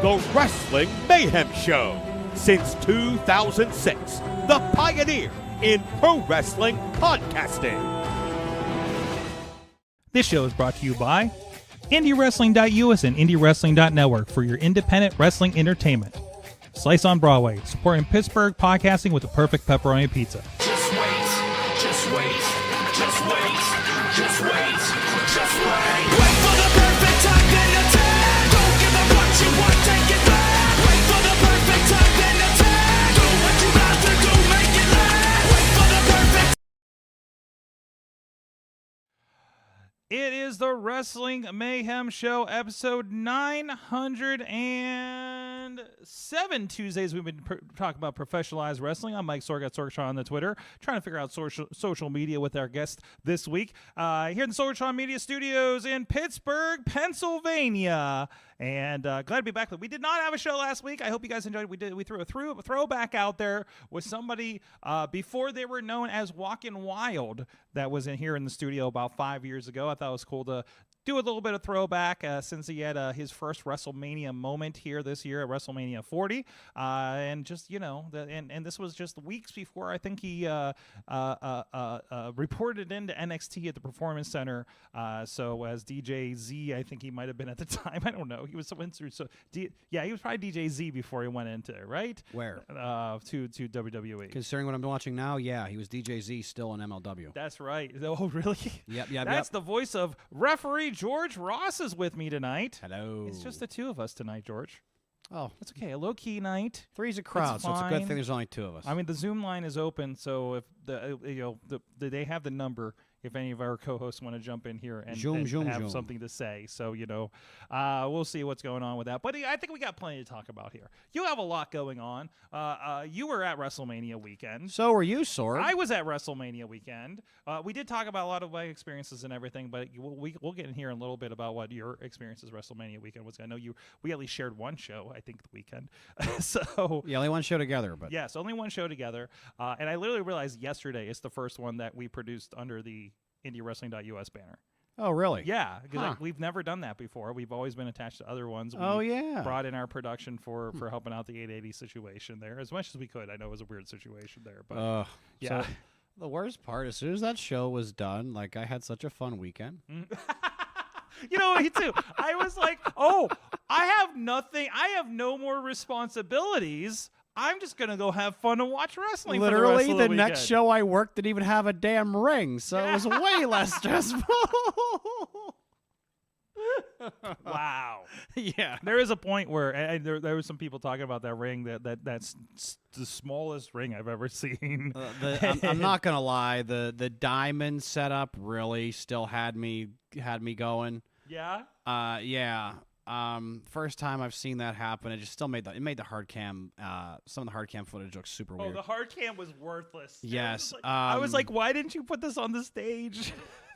The Wrestling Mayhem Show. Since 2006, the pioneer in pro wrestling podcasting. This show is brought to you by IndieWrestling.us and IndieWrestling.network for your independent wrestling entertainment. Slice on Broadway, supporting Pittsburgh podcasting with the perfect pepperoni pizza. Just wait, just wait, just wait, just wait, just wait. Wait for the perfect time, then attack. Don't give up what you want, take it back. Wait for the perfect time, then attack. Do what you got to do, make it last. Wait for the perfect. It is the Wrestling Mayhem Show, episode 907. Tuesdays, we've been talking about professionalized wrestling. I'm Mike Sorg at Sorgatron on the Twitter, trying to figure out social media with our guest this week. Here in the Sorgatron Media Studios in Pittsburgh, Pennsylvania. And glad to be back. We did not have a show last week. I hope you guys enjoyed it. We threw a throwback out there with somebody before they were known as Joaquin Wilde that was in here in the studio about 5 years ago. I thought it was cool to do a little bit of throwback since he had his first WrestleMania moment here this year at WrestleMania 40. And just, you know, and this was just weeks before I think he reported into NXT at the Performance Center. So as DJ Z, I think he might have been at the time. I don't know. He was went through. He was probably DJ Z before he went into it, right? Where? To WWE. Considering what I'm watching now, yeah, he was DJ Z still in MLW. That's right. Oh, really? Yep. That's the voice of referee George Ross is with me tonight. Hello. It's just the two of us tonight, George. Oh, That's okay. A low-key night. three's a crowd, so it's a good fine. thing there's only two of us. I mean, the Zoom line is open, so if they have the number if any of our co-hosts want to jump in here and have something to say. So, we'll see what's going on with that. But I think we got plenty to talk about here. You have a lot going on. You were at WrestleMania weekend. So were you, Sorg. I was at WrestleMania weekend. We did talk about a lot of my experiences and everything, but we'll get in here in a little bit about what your experiences WrestleMania weekend was. I know we at least shared one show, I think, the weekend. So yeah, only one show together. But yes, only one show together. And I literally realized yesterday it's the first one that we produced under the IndieWrestling.us banner. Oh, really? Yeah, because we've never done that before. We've always been attached to other ones. We brought in our production for helping out the 880 situation there as much as we could. I know it was a weird situation there, but yeah. So the worst part, as soon as that show was done, like I had such a fun weekend. Me too. I was like, I have nothing. I have no more responsibilities. I'm just going to go have fun and watch wrestling. Literally, for the rest of the next show I worked didn't even have a damn ring, so it was way less stressful. Wow. Yeah. There is a point where there was some people talking about that ring that's the smallest ring I've ever seen. I'm not going to lie. The diamond setup really still had me going. Yeah? Yeah. First time I've seen that happen, it just still made the hard cam. Some of the hard cam footage looks super weird. Oh, the hard cam was worthless. Yes. I was like, why didn't you put this on the stage?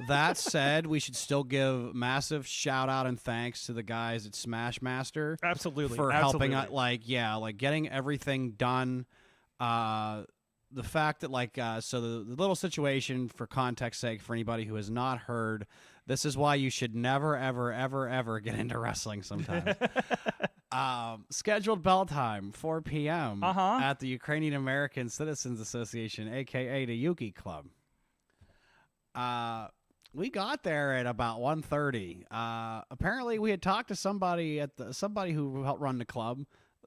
That said, we should still give massive shout out and thanks to the guys at Smashmaster. Absolutely. For helping out, like getting everything done. The fact that so the little situation, for context sake, for anybody who has not heard, this is why you should never, ever, ever, ever get into wrestling sometimes. Scheduled bell time, 4 p.m. At the Ukrainian American Citizens Association, a.k.a. the Yuki Club. We got there at about 1:30. Apparently, we had talked to somebody who helped run the club,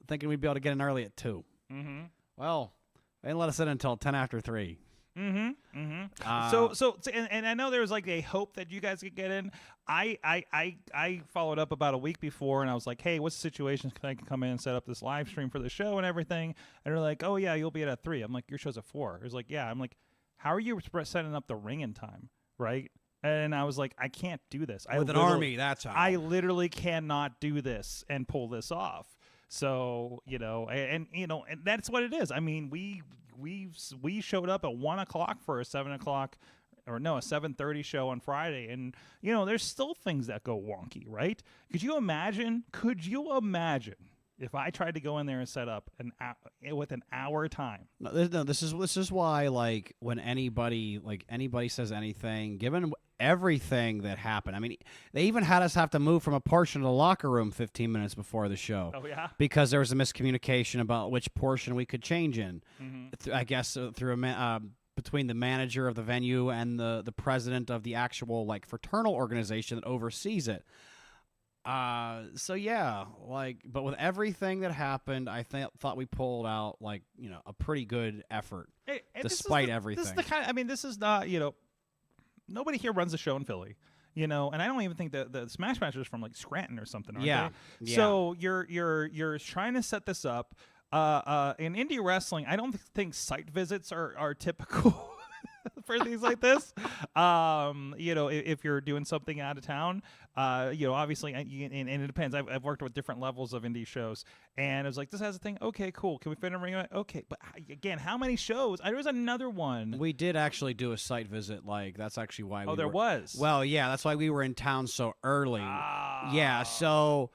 thinking we'd be able to get in early at 2. Mm-hmm. Well, they didn't let us in until 10 after 3. Mm-hmm. Mm-hmm. So, I know there was like a hope that you guys could get in. I followed up about a week before, and I was like, hey, what's the situation? Can I come in and set up this live stream for the show and everything? And they're like, oh yeah, you'll be at 3. I'm like, your show's at 4. It was like, yeah. I'm like, how are you setting up the ring in time, right? And I was like, I can't do this. With an army, that's how. I literally cannot do this and pull this off. So, and that's what it is. I mean, we showed up at 1 o'clock for a 7 o'clock a 7:30 show on Friday. And, there's still things that go wonky, right? Could you imagine if I tried to go in there and set up with an hour time? No, this is why, like, when anybody says anything, given everything that happened. I mean, they even had us have to move from a portion of the locker room 15 minutes before the show. Oh yeah, because there was a miscommunication about which portion we could change in. I guess through between the manager of the venue and the president of the actual like fraternal organization that oversees it. So yeah, like, but with everything that happened, I thought we pulled out like, you know, a pretty good effort despite everything. This is the kind of, I mean, this is not, you know, nobody here runs a show in Philly, you know, and I don't even think that the Smash Masters from like Scranton or something. Aren't they? So you're trying to set this up. In indie wrestling, I don't think site visits are typical. For things like this, you know, if you're doing something out of town, you know, obviously, and it depends. I've worked with different levels of indie shows, and it was like, this has a thing. Okay, cool. Can we fit in a ring? Okay, but again, how many shows? There was another one. We did actually do a site visit. Like, that's actually why. There was. Well, yeah, that's why we were in town so early. Yeah, so.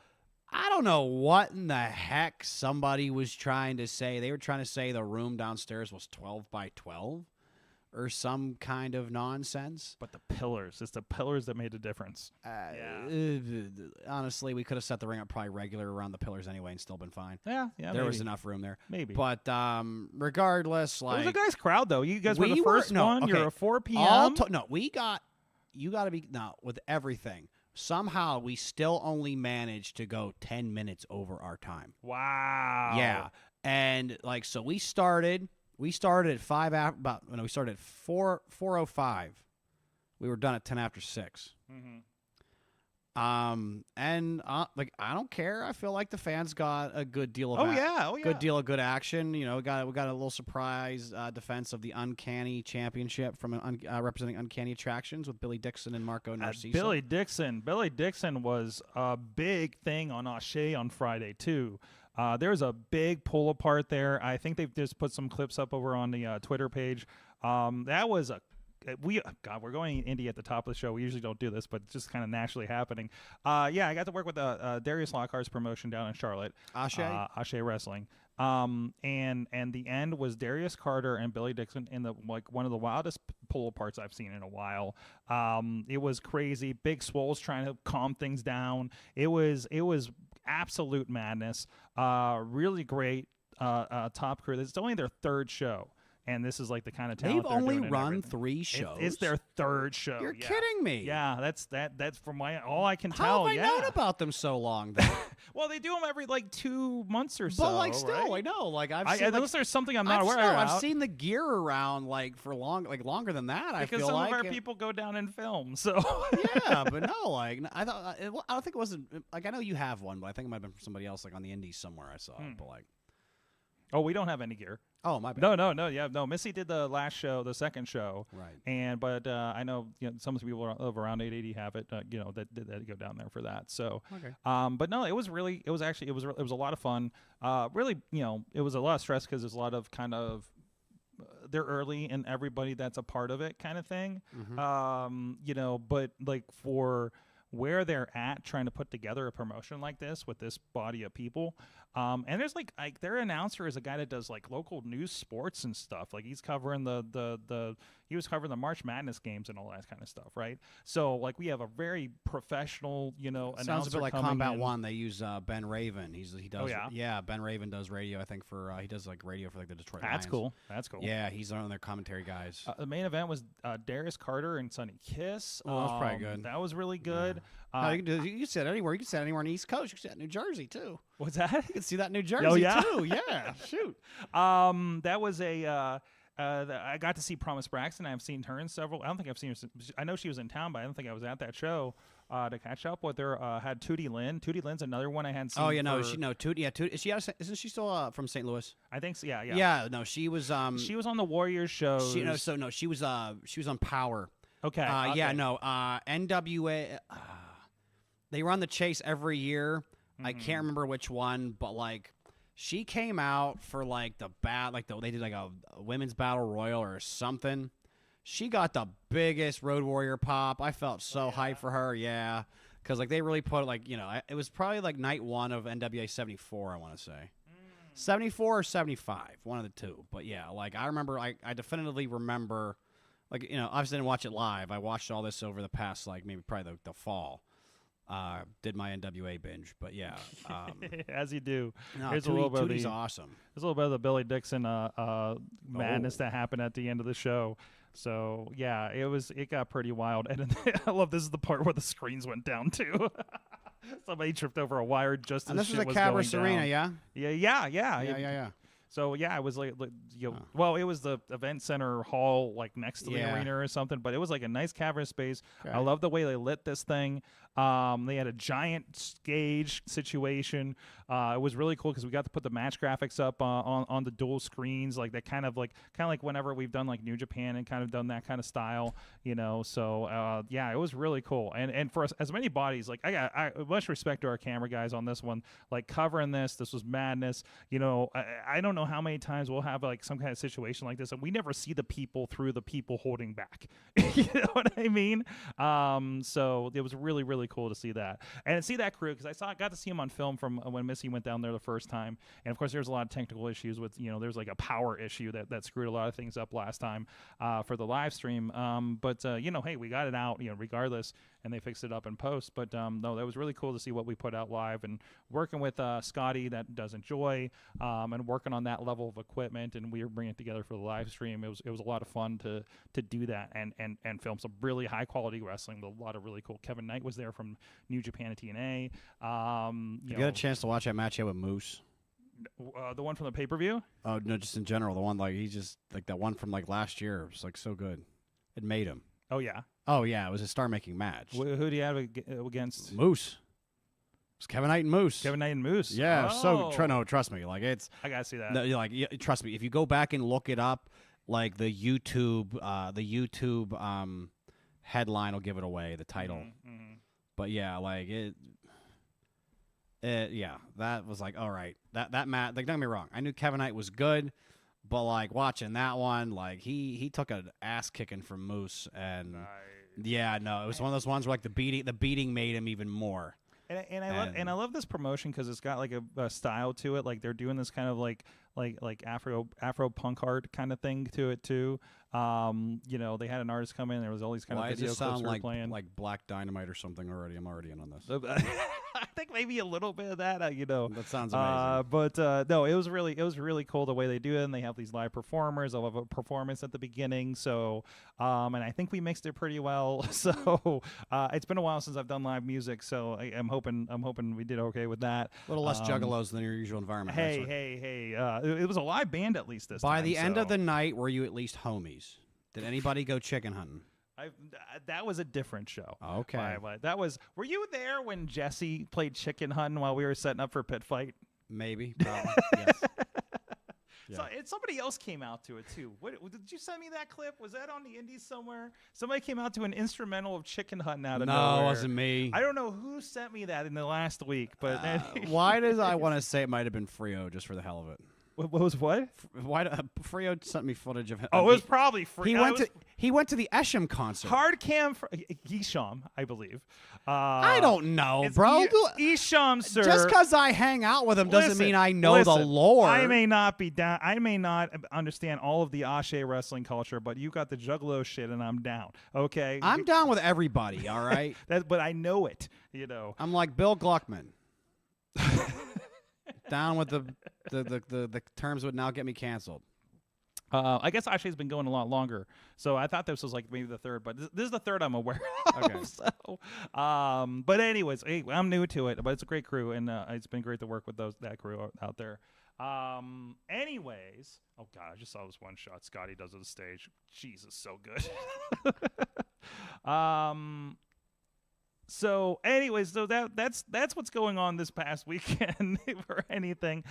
I don't know what in the heck somebody was trying to say. They were trying to say the room downstairs was 12 by 12 or some kind of nonsense. But the pillars, it's the pillars that made the difference. Honestly, we could have set the ring up probably regular around the pillars anyway and still been fine. Yeah, there was enough room there. Maybe. But regardless, like. It was a nice crowd, though. You guys were the first one. Okay. You're a 4 p.m. You got to be, no, with everything. Somehow we still only managed to go 10 minutes over our time. Wow. Yeah. And like, so we started at 5 after, we started at 4:05. We were done at 10 after 6. Mm-hmm. Like, I don't care. I feel like the fans got a good deal of good deal of good action. You know, we got a little surprise defense of the Uncanny Championship from representing Uncanny Attractions with Billy Dixon and Marco Narciso. Billy Dixon was a big thing on Ashe on Friday too. There's a big pull apart there. I think they've just put some clips up over on the Twitter page. That was we're going indie at the top of the show. We usually don't do this, but it's just kind of naturally happening. Yeah, I got to work with Darius Lockhart's promotion down in Charlotte, Ashe Wrestling. And the end was Darius Carter and Billy Dixon in the one of the wildest pull aparts I've seen in a while. It was crazy. Big Swole's trying to calm things down. It was absolute madness. Really great top crew. It's only their third show. And this is like the kind of talent they've only run 3 shows. It's their third show. You're kidding me. Yeah, that's from all I can tell. How have I known about them so long? Then? Well, they do them every like 2 months or so. But like, still, right? I know. Like, unless there's something I'm not aware of. I've seen the gear around like for longer than that. Because some of our people go down in film. So yeah, but no, like I don't think it wasn't like I know you have one, but I think it might have been from somebody else like on the Indies somewhere. I saw it, but like. Oh, we don't have any gear. Oh, my bad. No. Missy did the last show, the second show, right? But I know some people of around 880 have it. That go down there for that. So, okay. But no, it was a lot of fun. Really, it was a lot of stress because there's a lot of kind of they're early and everybody that's a part of it kind of thing. Mm-hmm. But like for where they're at trying to put together a promotion like this with this body of people. And there's like their announcer is a guy that does like local news sports and stuff. Like he's covering he was covering the March Madness games and all that kind of stuff, right? So like we have a very professional, announcer. Sounds a bit like coming Combat in. One. They use Ben Raven. He does. Oh, yeah, Ben Raven does radio. I think for he does like radio for like the Detroit Lions. That's cool. Yeah, he's one of their commentary guys. The main event was Darius Carter and Sonny Kiss. Oh, that was probably good. That was really good. Yeah. You can sit anywhere. You can sit anywhere on the East Coast. You can sit in New Jersey too. What's that? You can see that in New Jersey too. Yeah, shoot. That was I got to see Promise Braxton. I've seen her in several. I don't think I've seen her. I know she was in town, but I don't think I was at that show to catch up with her. Had Tootie Lynn. Tootie Lynn's another one I hadn't seen. Oh yeah, Tootie. Yeah, Tootie. Isn't she still from St. Louis? I think so. Yeah. Yeah. No, she was. She was on the Warriors show. She was on Power. Okay. Yeah. No. NWA. They run the Chase every year. Mm-hmm. I can't remember which one, but like. She came out for like they did like a women's battle royal or something. She got the biggest Road Warrior pop. I felt so hyped for her, yeah, because like they really put it was probably like night 1 of NWA 74. I want to say 74 or 75, one of the two. But yeah, like I remember, I definitively remember like, obviously didn't watch it live. I watched all this over the past, like, maybe probably the fall. Did my NWA binge, but yeah. As you do. No, Here's a little bit of Tootie's the, awesome. There's a little bit of the Billy Dixon madness that happened at the end of the show. So yeah, it got pretty wild. And I love this is the part where the screens went down too. Somebody tripped over a wire just And as this shit was was a going Cabra Serena, down. yeah? Yeah. So yeah, it was well, it was the event center hall like next to the arena or something, but it was like a nice cavern space. Okay. I love the way they lit this thing. They had a giant stage situation. It was really cool because we got to put the match graphics up on the dual screens, like that kind of like whenever we've done like New Japan and kind of done that kind of style, So yeah, it was really cool. And for us, as many bodies, like I much respect to our camera guys on this one, like covering this. This was madness. I don't know how many times we'll have like some kind of situation like this, and we never see the people through the people holding back. You know what I mean? So it was really, really cool to see that and see that crew because got to see him on film from when Missy went down there the first time, and of course there's a lot of technical issues with there's like a power issue that screwed a lot of things up last time for the live stream. But hey, we got it out regardless, and they fixed it up in post. But no, that was really cool to see what we put out live and working with Scotty that does Enjoy and working on that level of equipment, and we were bringing it together for the live stream. It was a lot of fun to do that and film some really high quality wrestling. A lot of really cool. Kevin Knight was there from New Japan and TNA. You got a chance to watch that match yet with Moose? The one from the pay-per-view? Oh no, just in general, the one like he just like that one from like last year. It was like so good. It made him. Oh yeah. It was a star-making match. Who do you have against? Moose. It's Kevin Knight and Moose. Kevin Knight and Moose. Yeah, trust me. Like it's. I gotta see that. No, trust me. If you go back and look it up, like the YouTube headline will give it away. The title. Mm-hmm. But yeah, like it. Yeah, that was like all right. That match. Like don't get me wrong. I knew Kevin Knight was good, but like watching that one, like he took an ass kicking from Moose, and yeah, no, it was one of those ones where like the beating made him even more. And I love this promotion because it's got like a style to it. Like they're doing this kind of like Afro punk art kind of thing to it too. They had an artist come in. There was all these kind of video clips like playing. Like Black Dynamite or something already. I'm already in on this. I think maybe a little bit of that. That sounds amazing. But no, it was really cool the way they do it. And they have these live performers. They'll have a performance at the beginning. So and I think we mixed it pretty well. So it's been a while since I've done live music. So I'm hoping we did okay with that. A little less juggalos than your usual environment. Hey. It was a live band at least this time. By the end of the night, were you at least homies? Did anybody go chicken hunting? That was a different show. Okay. Were you there when Jesse played chicken hunting while we were setting up for Pit Fight? Maybe. Probably. Yes. Yeah. So somebody else came out to it too. Did you send me that clip? Was that on the indies somewhere? Somebody came out to an instrumental of chicken hunting out of nowhere. No, it wasn't me. I don't know who sent me that in the last week, but why does I want to say it might have been Frio just for the hell of it? What was what? Why Frio sent me footage of him? Oh, it was probably Frio. He went to the Esham concert. Hard cam Isham, I believe. I don't know, bro. Isham, sir. Just because I hang out with him doesn't mean I know the lore. I may not be down. I may not understand all of the Ashe wrestling culture, but you got the Juggalo shit, and I'm down. Okay, I'm down with everybody. All right, but I know it. I'm like Bill Gluckman. Down with the terms would now get me canceled. I guess Ashe's been going a lot longer, so I thought this was like maybe the third, but this is the third I'm aware of. Okay. So, but anyways, hey, I'm new to it, but it's a great crew, and it's been great to work with that crew out there. Anyways, oh god, I just saw this one shot Scotty does on the stage. Jesus, so good. So anyways, so that's what's going on this past weekend for anything.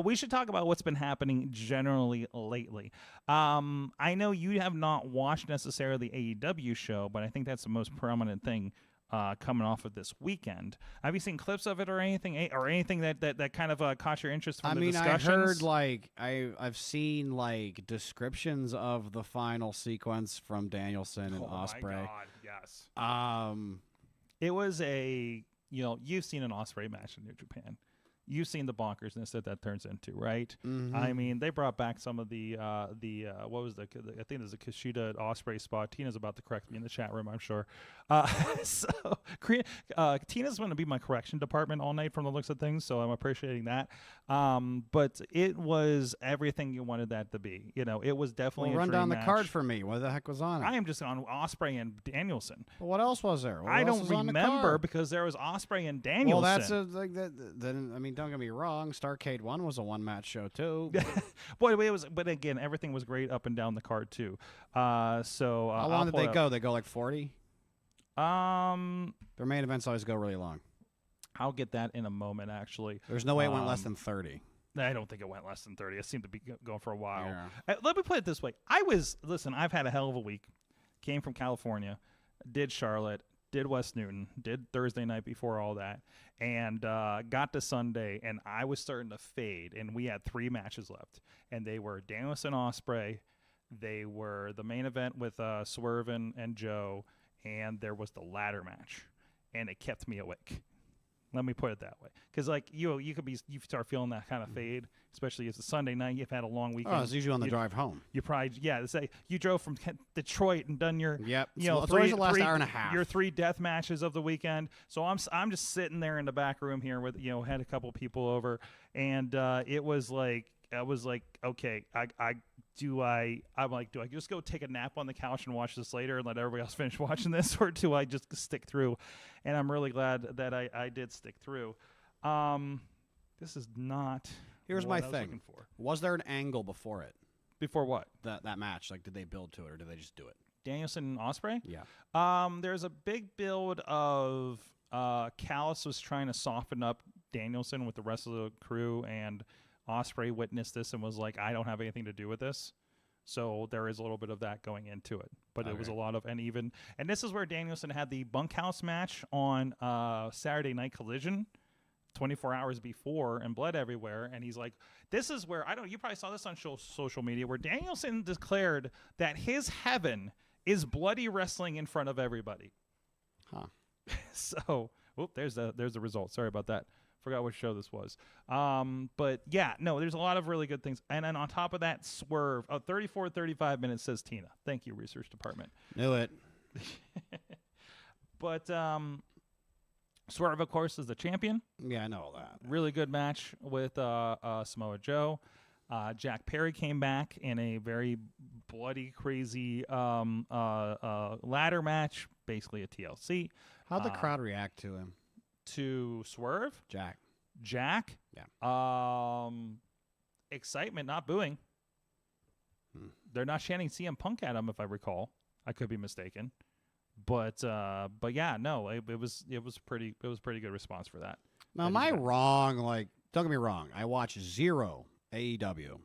We should talk about what's been happening generally lately. I know you have not watched necessarily the AEW show, but I think that's the most prominent thing coming off of this weekend. Have you seen clips of it or anything that kind of caught your interest from the discussions? I heard like I've seen like descriptions of the final sequence from Danielson and Ospreay. Oh my God, yes. It was you've seen an Ospreay match in New Japan. you've seen the bonkersness that turns into, right? Mhm. I mean, they brought back some of the what was I think there's a Kushida Osprey spot. Tina's about to correct me in the chat room, I'm sure. So Tina's going to be my correction department all night from the looks of things, so I'm appreciating that. But it was everything you wanted that to be. You know, it was definitely Well, a run dream down the match. card for me. What the heck was on it? I am just on Osprey and Danielson. Well, what else was there? What I else don't was on the remember card? because there was Osprey and Danielson. Well, that's like that. Then I mean, don't get me wrong. Starrcade 1 was a one-match show too. Boy, it was. But again, everything was great up and down the card too. How long did they go? They go like 40. Their main events always go really long. I'll get that in a moment. Actually, There's no way it went less than 30. I don't think it went less than 30. It seemed to be going for a while. Yeah. Let me put it this way. Listen, I've had a hell of a week. Came from California, did Charlotte, did West Newton, did Thursday night before all that, and got to Sunday, and I was starting to fade, and we had 3 matches left, and they were Danielson Osprey, they were the main event with Swerve and Joe, and there was the ladder match, and it kept me awake. Let me put it that way, because like you start feeling that kind of fade, especially as a Sunday night. You've had a long weekend. Oh, it's usually on the drive home. You probably say you drove from Detroit and done your It's always the last hour and a half. your 3 death matches of the weekend. So I'm just sitting there in the back room here with had a couple people over, and it was like I was like, okay, do I just go take a nap on the couch and watch this later and let everybody else finish watching this, or do I just stick through? And I'm really glad that I did stick through. This is not. Here's what my I was thing. looking for. Was there an angle before it? Before what? That match? Like, did they build to it or did they just do it? Danielson and Osprey? Yeah. There's a big build of Callis was trying to soften up Danielson with the rest of the crew, and Osprey witnessed this and was like, I don't have anything to do with this. So there is a little bit of that going into it. But it was a lot of, and this is where Danielson had the bunkhouse match on Saturday Night Collision 24 hours before and bled everywhere. And he's like, this is where, you probably saw this on social media, where Danielson declared that his heaven is bloody wrestling in front of everybody. Huh. So, there's the result. Sorry about that. Forgot what show this was. But yeah, no, there's a lot of really good things. And then on top of that, Swerve, 34-35 minutes, says Tina. Thank you, research department. Knew it. But Swerve, of course, is the champion. Yeah, I know all that. Really good match with Samoa Joe. Jack Perry came back in a very bloody, crazy ladder match, basically a TLC. How'd the crowd react to him? To Swerve? Jack. Yeah. Excitement, not booing. They're not chanting CM Punk at him, if I recall. I could be mistaken. But yeah, no, it was pretty good response for that. Now, am I wrong? Like, don't get me wrong. I watch zero AEW.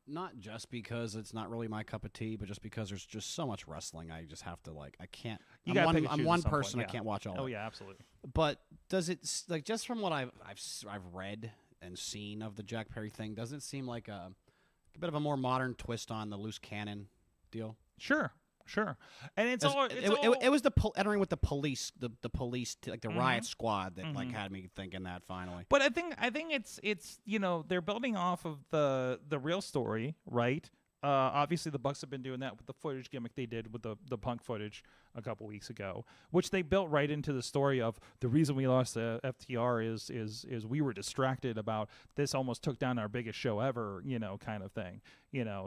Not just because it's not really my cup of tea, but just because there's just so much wrestling. I just have to I can't. I'm one person. I can't watch all. Oh of it. yeah, absolutely. But does it just from what I've read and seen of the Jack Perry thing? Does it seem like a bit of a more modern twist on the loose cannon deal? Sure. And it was the entering with the police, the police, like the riot squad that had me thinking that finally. But I think it's they're building off of the real story, right? Obviously, the Bucks have been doing that with the footage gimmick they did with the Punk footage a couple weeks ago, which they built right into the story of the reason we lost the FTR is we were distracted about this almost took down our biggest show ever, kind of thing,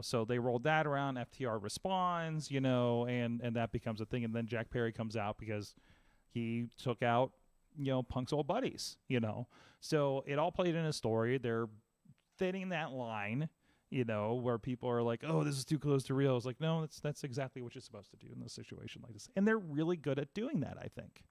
So they rolled that around. FTR responds, and that becomes a thing, and then Jack Perry comes out because he took out Punk's old buddies, So it all played in a story. They're fitting that line. Where people are like, oh, this is too close to real. It's like, no, that's exactly what you're supposed to do in a situation like this. And they're really good at doing that, I think.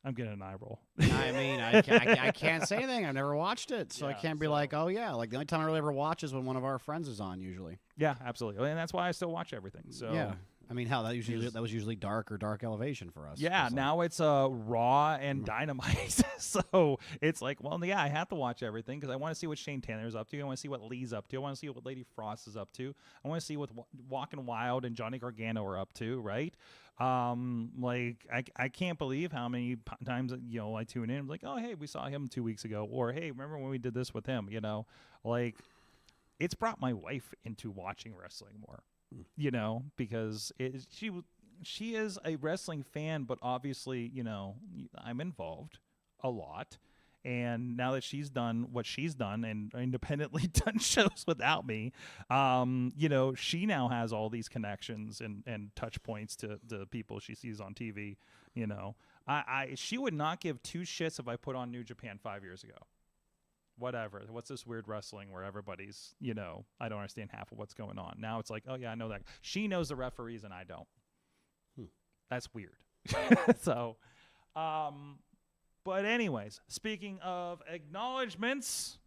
I'm getting an eye roll. I mean, I can't say anything. I've never watched it, so I can't be like, oh, yeah. Like, the only time I really ever watch is when one of our friends is on, usually. Yeah, absolutely. And that's why I still watch everything. So yeah. I mean, hell, that was usually dark or dark elevation for us. Yeah, now it's Raw and Dynamite. So it's like, well, yeah, I have to watch everything because I want to see what Shane Tanner's up to. I want to see what Lee's up to. I want to see what Lady Frost is up to. I want to see what Joaquin Wilde and Johnny Gargano are up to, right? Like I can't believe how many times I tune in like, oh hey, we saw him 2 weeks ago, or hey, remember when we did this with him? Like it's brought my wife into watching wrestling more, because she is a wrestling fan, but obviously I'm involved a lot. And now that she's done what she's done and independently done shows without me, she now has all these connections and touch points to the people she sees on TV. She would not give two shits if I put on New Japan 5 years ago. Whatever. What's this weird wrestling where everybody's, I don't understand half of what's going on. Now it's like, oh yeah, I know that. She knows the referees and I don't. That's weird. So, but anyways, speaking of acknowledgments,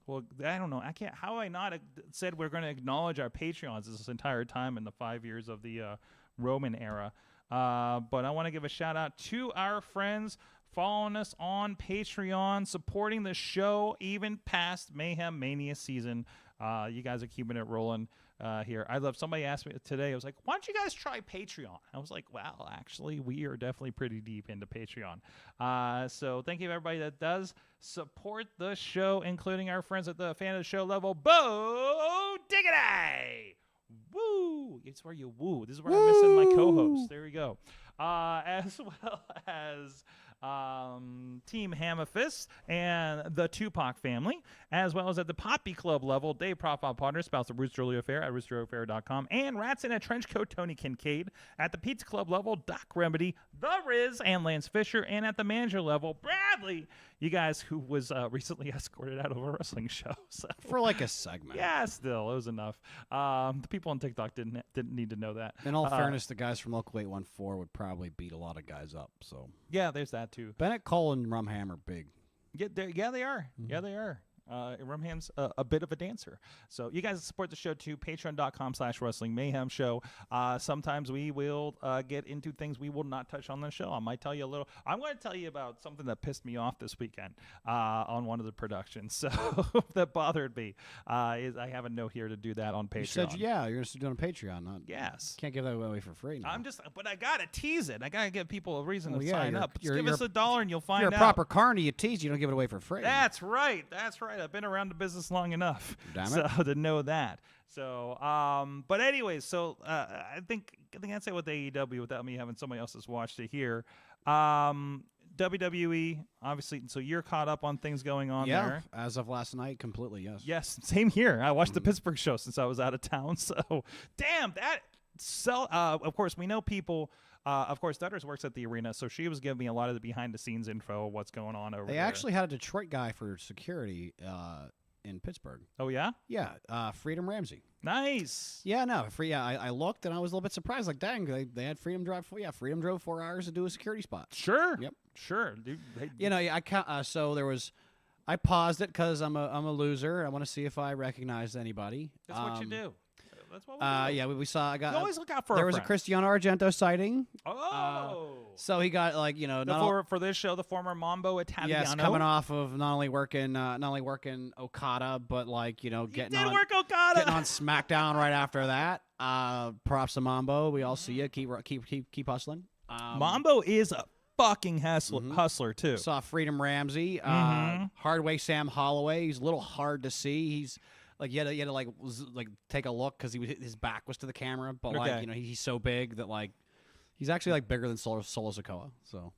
well, I don't know. How I not said we're going to acknowledge our Patreons this entire time in the 5 years of the Roman era. But I want to give a shout out to our friends following us on Patreon, supporting the show even past Mayhem Mania season. You guys are keeping it rolling here. Somebody asked me today, I was like, why don't you guys try Patreon? I was like, well, actually, we are definitely pretty deep into Patreon. So thank you to everybody that does support the show, including our friends at the fan of the show level. Bo Diggity! Woo! It's where you woo. This is where I'm missing my co-host. There we go. As well as Team Hammerfist and the Tupac family, as well as at the Poppy Club level, Dave Profile Partners, spouse of Rooster Early Affair at roosteraffair.com, and Rats in a Trenchcoat, Tony Kincaid. At the Pizza Club level, Doc Remedy, The Riz, and Lance Fisher. And at the manager level, Bradley, you guys who was recently escorted out of a wrestling show. So. For like a segment. Yeah, still, it was enough. The people on TikTok didn't need to know that. In all fairness, the guys from Local 814 would probably beat a lot of guys up. So yeah, there's that too. Bennett, Cole, and Rumham are big. Yeah, they are. Mm-hmm. Yeah, they are. Rumham's a bit of a dancer. So you guys support the show too. Patreon.com/Wrestling Mayhem Show. Sometimes we will get into things we will not touch on the show. I might tell you a little. I'm going to tell you about something that pissed me off this weekend on one of the productions. So that bothered me. I have a note here to do that on Patreon. You said, yeah, you're just doing Patreon. Yes. Can't give that away for free now. But I got to tease it. I got to give people a reason to yeah, sign up. Just give us $1 and you'll find out. You're a proper carny. You tease, you don't give it away for free. That's right. I've been around the business long enough to know that. So, but anyways, so I think that's it with AEW without me having somebody else that's watched it here. WWE, obviously, so you're caught up on things going on there. Yeah, as of last night, completely, yes. Yes, same here. I watched the Pittsburgh show since I was out of town, so damn, that so of course, we know people. Of course, Dutters works at the arena, so she was giving me a lot of the behind-the-scenes info of what's going on over there. They actually had a Detroit guy for security in Pittsburgh. Oh, yeah? Yeah, Freedom Ramsey. Nice. Yeah, no, I looked, and I was a little bit surprised. Like, dang, they had Freedom drive. Freedom drove 4 hours to do a security spot. Sure. Yep. Sure. Dude, so there was... I paused it because I'm a loser. I want to see if I recognized anybody. That's what you do. That's what we do. Yeah, we saw. You always look out for. There was a Cristiano Argento sighting. Oh. So he got for this show, the former Mambo Italiano. Yes, coming off of not only working Okada, but getting on SmackDown right after that. Props to Mambo. We all see you. Keep hustling. Mambo is a fucking hustler too. Saw Freedom Ramsey. Hardway Sam Holloway. He's a little hard to see. He's you had to take a look because his back was to the camera, but he's so big that he's actually bigger than Solo Sikoa. So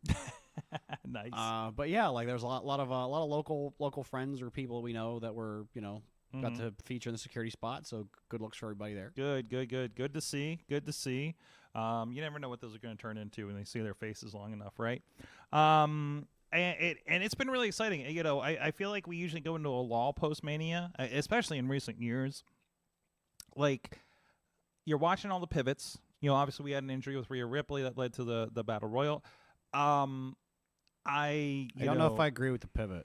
nice. But yeah, there's a lot of local friends or people we know that were got to feature in the security spot. So good looks for everybody there. Good to see. You never know what those are going to turn into when they see their faces long enough, right? And it's been really exciting. I feel like we usually go into a lull post-Mania, especially in recent years. You're watching all the pivots. Obviously we had an injury with Rhea Ripley that led to the Battle Royal. I don't know if I agree with the pivot.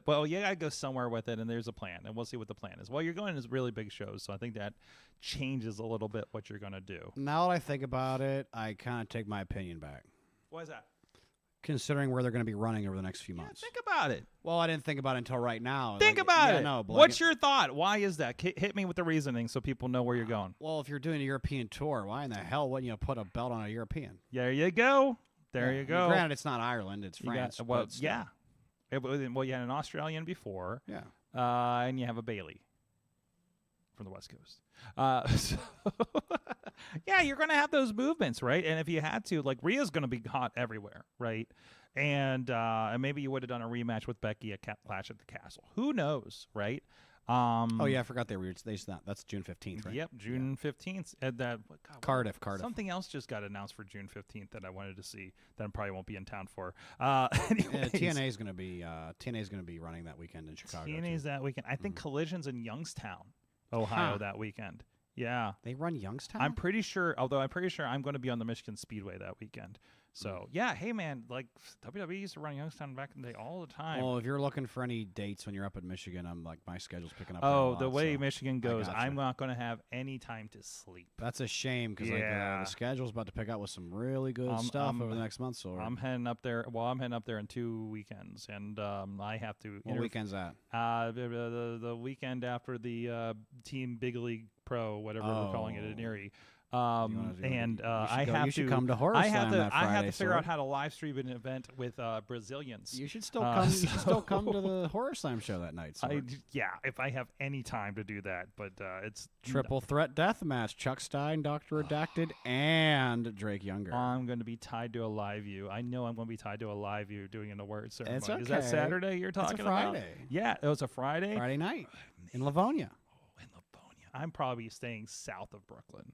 Well, you gotta go somewhere with it, and there's a plan, and we'll see what the plan is. Well, you're going to really big shows, so I think that changes a little bit what you're gonna do. Now that I think about it, I kind of take my opinion back. Why is that? considering where they're going to be running over the next few Yeah, months. think about it. Well, I didn't think about it until right now. Think about it. No, but What's your thought? Why is that? Hit me with the reasoning so people know where you're going. Well, if you're doing a European tour, why in the hell wouldn't you put a belt on a European? There you go. There Yeah, you I go. mean, granted, it's not Ireland; it's You got- France. well, but still. yeah. Well, you had an Australian before, Yeah. and you have a Bailey from the West Coast. So yeah, you're going to have those movements, right? And if you had to, like, Rhea's going to be hot everywhere, right? And maybe you would have done a rematch with Becky at Clash at the Castle. Who knows, right? Oh yeah, I forgot that's June 15th, right? Yep, June 15th. And Cardiff. Something else just got announced for June 15th that I wanted to see that I probably won't be in town for. Yeah, Anyways, TNA is going to be running that weekend in Chicago. TNA's too. that weekend. I think Collision's in Youngstown, Ohio that weekend. Yeah. They run Youngstown. I'm pretty sure I'm going to be on the Michigan Speedway that weekend. So, yeah, hey, man, like, WWE used to run Youngstown back in the day all the time. Well, if you're looking for any dates when you're up in Michigan, I'm like, my schedule's picking up. Oh, there a the lot, way so Michigan goes, gotcha. I'm not going to have any time to sleep. That's a shame because Yeah. the schedule's about to pick up with some really good stuff over the next month. So I'm heading up there. Well, I'm heading up there in 2 weekends, and I have to. what weekend's that? The weekend after the Team Big League Pro, whatever we're calling it in Erie. I you should come to Horror Slam that I have Friday, to figure Sorg. out how to live stream an event with Brazilians. You should still come. You should still come to the Horror Slam show that night. Sorg. If I have any time to do that, but it's Triple threat death match: Chuck Stein, Dr. Redacted, and Drake Younger. I'm going to be tied to a live view. I know I'm going to be tied to a live view doing an award ceremony. It's okay. Is that Saturday you're talking It's a Friday. about? Yeah, it was a Friday. Friday night in Livonia. Oh, in Livonia. I'm probably staying south of Brooklyn.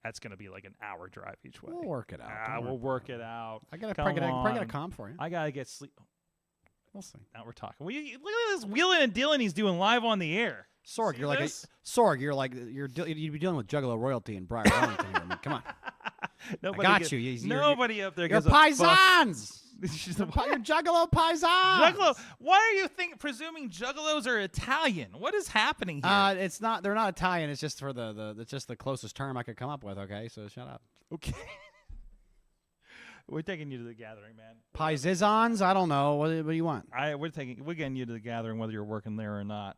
That's going to be like an hour drive each way. We'll work it out. We'll work it out. I got Come to probably get a on. comp for you. I got to get sleep. We'll see. Now we're talking. Look at this wheeling and dealing he's doing live on the air. Sorg, See you're this? you'd be dealing with Juggalo royalty and Briar Wellington here. I mean, come on. Nobody got gives- you. You're- Nobody up there You're gives a fuck. paisans. She's You're Juggalo paisans. Juggalo. Why are you presuming juggalos are Italian? What is happening here? It's not. They're not Italian. It's just for it's just the closest term I could come up with. Okay, so shut up. Okay. We're taking you to the gathering, man. Paisans? I don't know. What do you want? We're getting you to the gathering whether you're working there or not.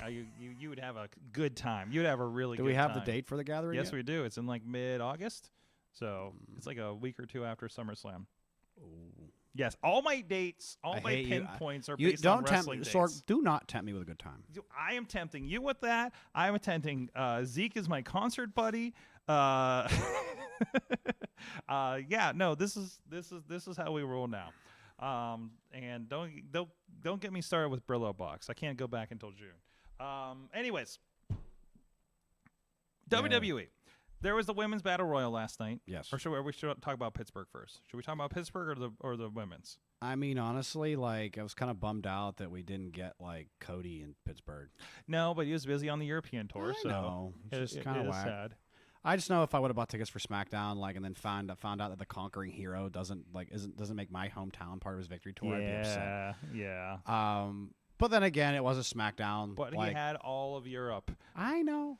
You would have a good time. You'd have a really Do good we have time. the date for the gathering? Yes, yet? we do. It's in like mid-August. So it's like a week or two after SummerSlam. Yes, all my dates, all I my hate you. pinpoints are You based on don't tempt wrestling me, dates. Sorg. Do not tempt me with a good time. I am tempting you with that. I am tempting Zeke is my concert buddy. Yeah, no, this is how we roll now. And don't get me started with Brillo Box. I can't go back until June. Anyways, WWE. There was the women's battle royal last night. Yes. Or should we talk about Pittsburgh first? Should we talk about Pittsburgh or the women's? I mean, honestly, like I was kind of bummed out that we didn't get like Cody in Pittsburgh. No, but he was busy on the European tour, I so know. It's just kind it of is whack. sad. I just know if I would have bought tickets for SmackDown, like, and then found out that the Conquering Hero doesn't make my hometown part of his victory tour, I'd be upset. Yeah. But then again, it was a SmackDown. But like, he had all of Europe. I know.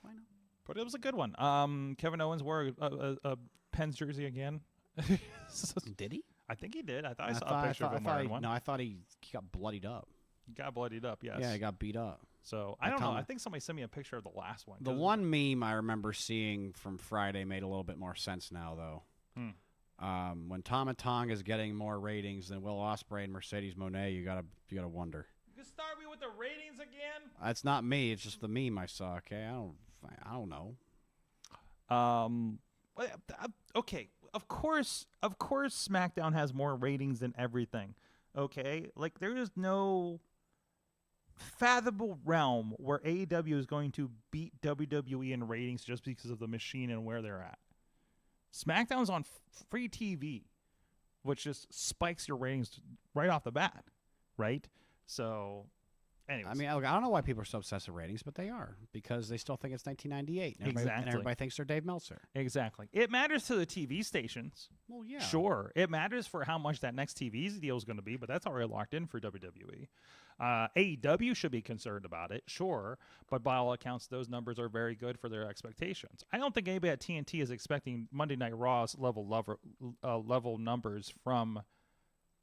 But it was a good one. Kevin Owens wore a Penn's jersey again. Did he? I think he did. I thought I saw a picture of him wearing one. No, I thought he got bloodied up. He got bloodied up, yes. Yeah, he got beat up. So, I don't know. I think somebody sent me a picture of the last one. The one meme I remember seeing from Friday made a little bit more sense now, though. When Tama Tonga is getting more ratings than Will Ospreay and Mercedes Moné, you gotta wonder. You can start me with the ratings again? It's not me. It's just the meme I saw. Okay, I don't know. Okay. Of course, SmackDown has more ratings than everything. Okay, like there is no fathomable realm where AEW is going to beat WWE in ratings just because of the machine and where they're at. SmackDown's on free TV, which just spikes your ratings right off the bat, right? So, anyways. I mean, I don't know why people are so obsessed with ratings, but they are because they still think it's 1998. And everybody thinks they're Dave Meltzer. Exactly. It matters to the TV stations. Well, yeah. Sure. It matters for how much that next TV deal is going to be, but that's already locked in for WWE. AEW should be concerned about it, sure, but by all accounts, those numbers are very good for their expectations. I don't think anybody at TNT is expecting Monday Night Raw's level numbers from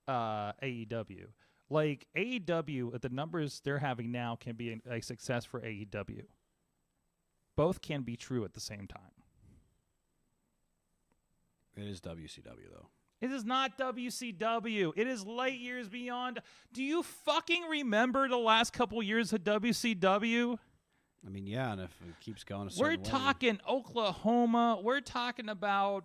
AEW. Like AEW, the numbers they're having now can be a success for AEW. Both can be true at the same time. It is WCW though. It is not WCW. It is light years beyond. Do you fucking remember the last couple years of WCW? I mean, yeah, and if it keeps going, We're talking Oklahoma. We're talking about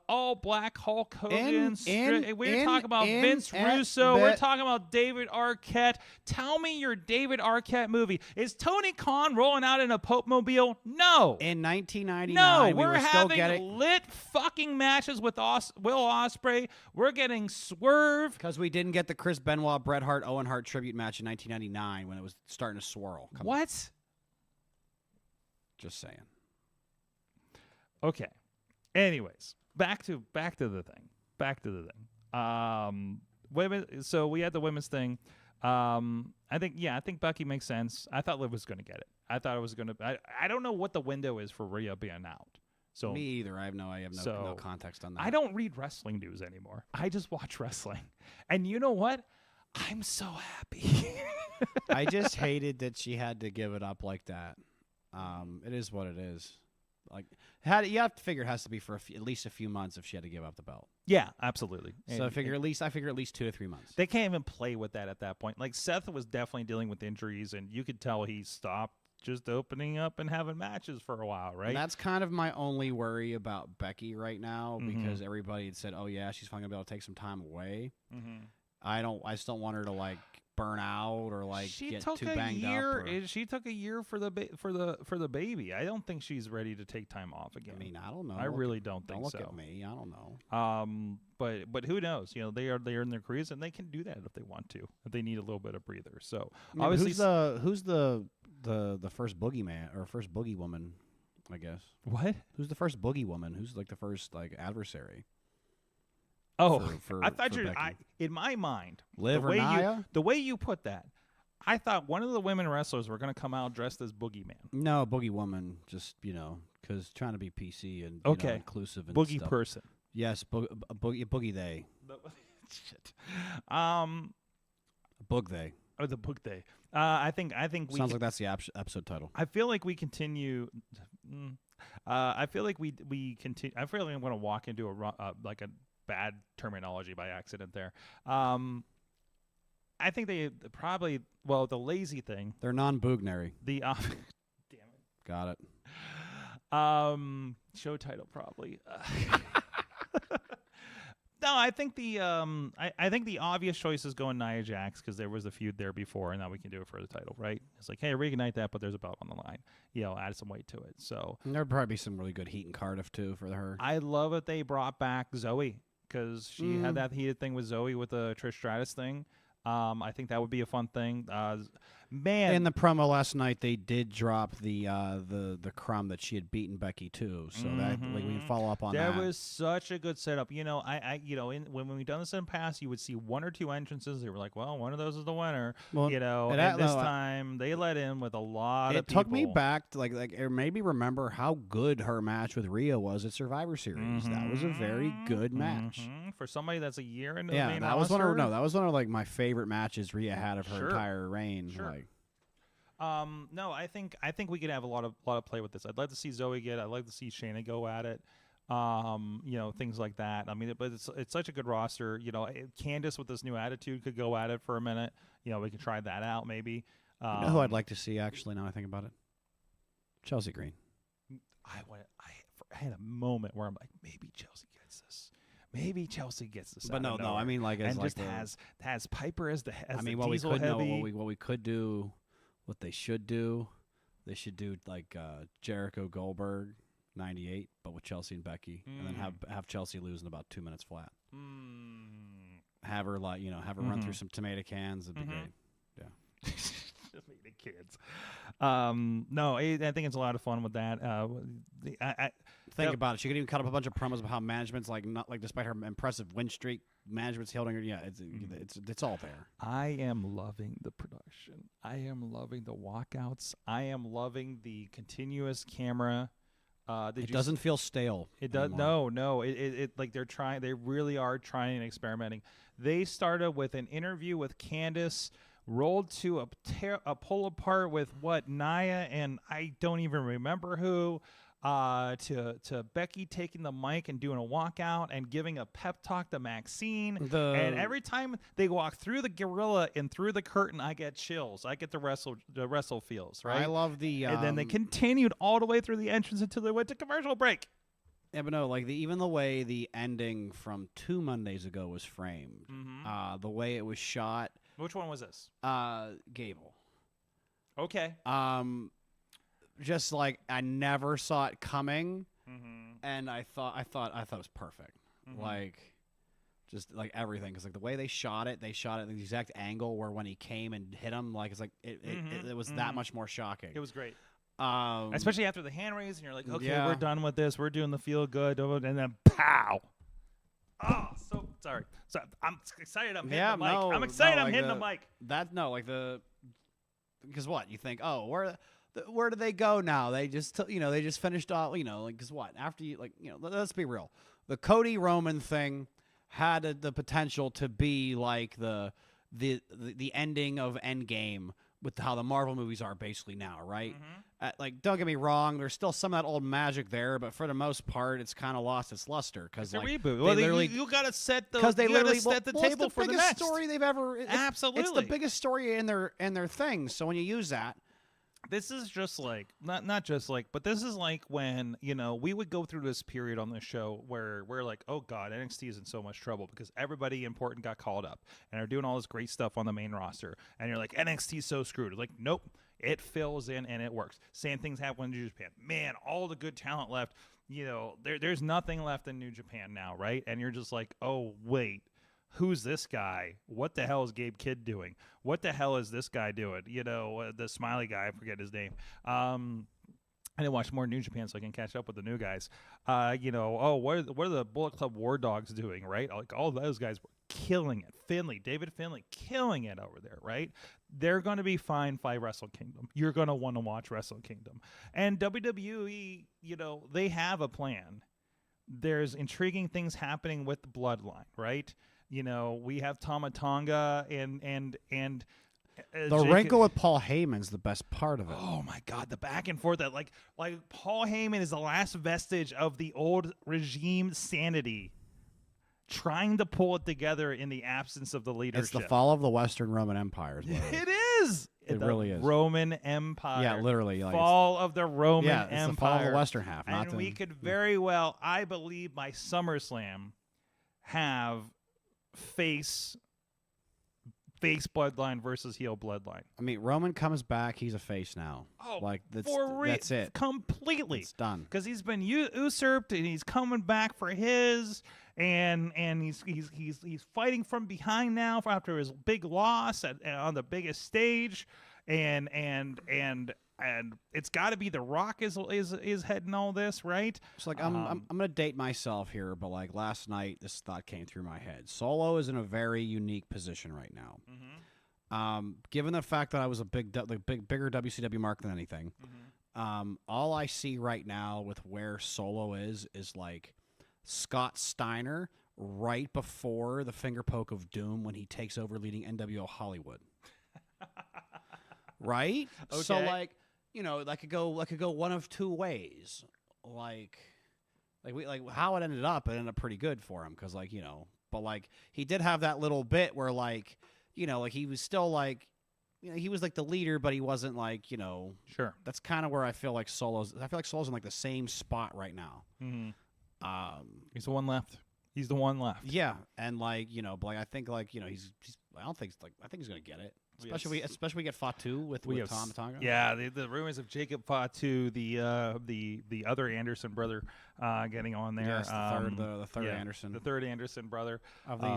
all black Hulk Hogan. We're talking about Vince Russo. We're talking about David Arquette. Tell me your David Arquette movie. Is Tony Khan rolling out in a Pope Mobile? No. In 1999, no, we we're were still having getting lit fucking matches with Will Ospreay. We're getting Swerve. because we didn't get the Chris Benoit, Bret Hart, Owen Hart tribute match in 1999 when it was starting to swirl. Come on. What? Just saying. Okay. Anyways, back to the thing. Women. So we had the women's thing. I think Becky makes sense. I thought Liv was going to get it. I thought it was going to. I don't know what the window is for Rhea being out. So Me either. I have no context on that. I don't read wrestling news anymore. I just watch wrestling, and you know what? I'm so happy. I just hated that she had to give it up like that. It is what it is. Like, you have to figure it has to be for at least a few months if she had to give up the belt. Yeah, absolutely. So I figure at least 2 to 3 months. They can't even play with that at that point. Like Seth was definitely dealing with injuries, and you could tell he stopped just opening up and having matches for a while, right? And that's kind of my only worry about Becky right now because everybody had said, "Oh yeah, she's finally gonna be able to take some time away." I just don't want her to like burn out or like get too banged up. She took a year for the baby. I don't think she's ready to take time off again. I mean, I don't know. I really don't think so. Don't look at me. I don't know. But who knows? You know, they are in their careers and they can do that if they want to. If they need a little bit of breather. So obviously, who's the first boogeyman or first boogie woman? I guess. What? Who's the first boogie woman? Who's like the first like adversary? Oh, for I thought in my mind, the way you put that, I thought one of the women wrestlers were going to come out dressed as Boogeyman. No, Boogie Woman, just, because trying to be PC and inclusive and Boogie stuff. person. Yes, Boogie they. Shit. Boog they. Oh, the book they. I think we sounds like that's the episode title. I feel like we continue. I feel like we continue. I feel like I'm going to walk into like a bad terminology by accident there. I think they probably the lazy thing. They're non-boognary. Damn it. Got it. Show title probably. No, I think I think the obvious choice is going Nia Jax because there was a feud there before, and now we can do it for the title, right? It's like, hey, reignite that, but there's a belt on the line. Add some weight to it. So and there'd probably be some really good heat in Cardiff too for her. I love that they brought back Zoe because she had that heated thing with Zoe with the Trish Stratus thing. I think that would be a fun thing. Man, in the promo last night, they did drop the crumb that she had beaten Becky too. So that we can follow up on that. That was such a good setup. When we've done this in the past, you would see one or two entrances. They were like, well, one of those is the winner. Well, and this time they let in with a lot of people. It took me back to it made me remember how good her match with Rhea was at Survivor Series. That was a very good match for somebody that's a year into the main that was roster. That was one of like my favorite matches Rhea had of her entire reign. Sure. No, I think we could have a lot of play with this. I'd like to see Zoe get. I'd like to see Shayna go at it. Things like that. I mean, but it's such a good roster. Candice with this new attitude could go at it for a minute. We could try that out maybe. You know who I'd like to see actually? Now I think about it, Chelsea Green. I had a moment where I'm like, maybe Chelsea gets this. Maybe Chelsea gets this. But no. I mean, like, as and like just has Piper as the. As I mean, the what we could heavy. what we could do, what they should do, like Jericho Goldberg '98, but with Chelsea and Becky, and then have Chelsea lose in about 2 minutes flat. Have her run through some tomato cans. It'd be great. Yeah. Tomato cans. No, I think it's a lot of fun with that. Think about it. She could even cut up a bunch of promos about how management's despite her impressive win streak, management's holding her. Yeah, it's all there. I am loving the production. I am loving the walkouts. I am loving the continuous camera It doesn't feel stale. It does. No. It like they're trying. They really are trying and experimenting. They started with an interview with Candace, rolled to a pull apart with Nia and I don't even remember who. To Becky taking the mic and doing a walkout and giving a pep talk to Maxine. And every time they walk through the gorilla and through the curtain, I get chills. I get the wrestle feels, right? I love the and then they continued all the way through the entrance until they went to commercial break. Yeah, but no, like even the way the ending from 2 Mondays ago was framed, the way it was shot. Which one was this? Gable. Okay. Just like I never saw it coming, and I thought it was perfect. Like, just like everything, because like the way they shot it the exact angle where when he came and hit him, like it's like it was that much more shocking. It was great, especially after the hand raise, and you're like, okay, we're done with this. We're doing the feel good, and then pow. Oh, so sorry. So I'm excited. I'm hitting the mic. I'm excited. I'm hitting the mic. Because what you think? Oh, where do they go now? They just they just finished off, like, because what after you, like, let's be real, the Cody Roman thing had the potential to be like the ending of Endgame with how the Marvel movies are basically now, right? Like, don't get me wrong, there's still some of that old magic there, but for the most part, it's kind of lost its luster because like, a reboot. Well, you got to set the set the table for the biggest story they've ever. Absolutely, it's the biggest story in their thing. So when you use that. This is just like not just like, but this is like when we would go through this period on the show where we're like, oh god, NXT is in so much trouble because everybody important got called up and are doing all this great stuff on the main roster, and you're like, NXT's so screwed. Like, nope, it fills in and it works. Same things happen in New Japan. Man, all the good talent left. There's nothing left in New Japan now, right? And you're just like, oh wait. Who's this guy? What the hell is Gabe Kidd doing? What the hell is this guy doing? The smiley guy, I forget his name. I didn't watch more New Japan so I can catch up with the new guys. What are the Bullet Club War Dogs doing, right? Like, all those guys were killing it. David Finlay, killing it over there, right? They're going to be fine by Wrestle Kingdom. You're going to want to watch Wrestle Kingdom. And WWE, they have a plan. There's intriguing things happening with the Bloodline, right? We have Tama Tonga and the wrinkle with Paul Heyman's the best part of it. Oh my God, the back and forth that like Paul Heyman is the last vestige of the old regime sanity, trying to pull it together in the absence of the leadership. It's the fall of the Western Roman Empire. It is. It really is. Roman Empire. Yeah, literally. Fall of the Roman Empire. Yeah, it's the fall of the Western half. And we could very well, I believe, by SummerSlam, have face Bloodline versus heel Bloodline. I mean, Roman comes back. He's a face now. Oh, like that's it. Completely. It's done. Because he's been usurped, and he's coming back for his, and he's fighting from behind now after his big loss on the biggest stage, and it's got to be The Rock is heading all this, right? So like I'm gonna date myself here, but like last night this thought came through my head. Solo is in a very unique position right now. Given the fact that I was a bigger WCW mark than anything, all I see right now with where Solo is like Scott Steiner right before the finger poke of doom when he takes over leading NWO Hollywood. Right? Okay. So like, that could go one of two ways. Like how it ended up pretty good for him because but like he did have that little bit where like he was still like he was like the leader, but he wasn't like Sure. That's kind of where I feel like Solo's in like the same spot right now. He's the one left. Yeah, and like but like I think like he's I think he's gonna get it. Especially we get Fatu with Tom Tonga. Yeah, the rumors of Jacob Fatu, the other Anderson brother, getting on there. Yes, the third Anderson. The third Anderson brother of the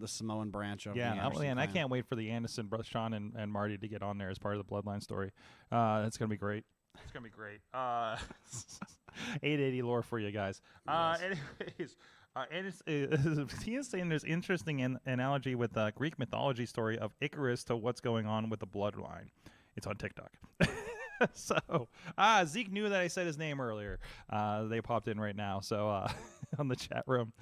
Samoan branch of the Anderson and I clan. can't wait for the Anderson brothers, Sean and Marty, to get on there as part of the Bloodline story. It's gonna be great. It's gonna be great. 880 lore for you guys. Yes. Anyways. He is saying there's interesting analogy with the Greek mythology story of Icarus to what's going on with the Bloodline. It's on TikTok. So, Zeke knew that I said his name earlier. They popped in right now, so on the chat room.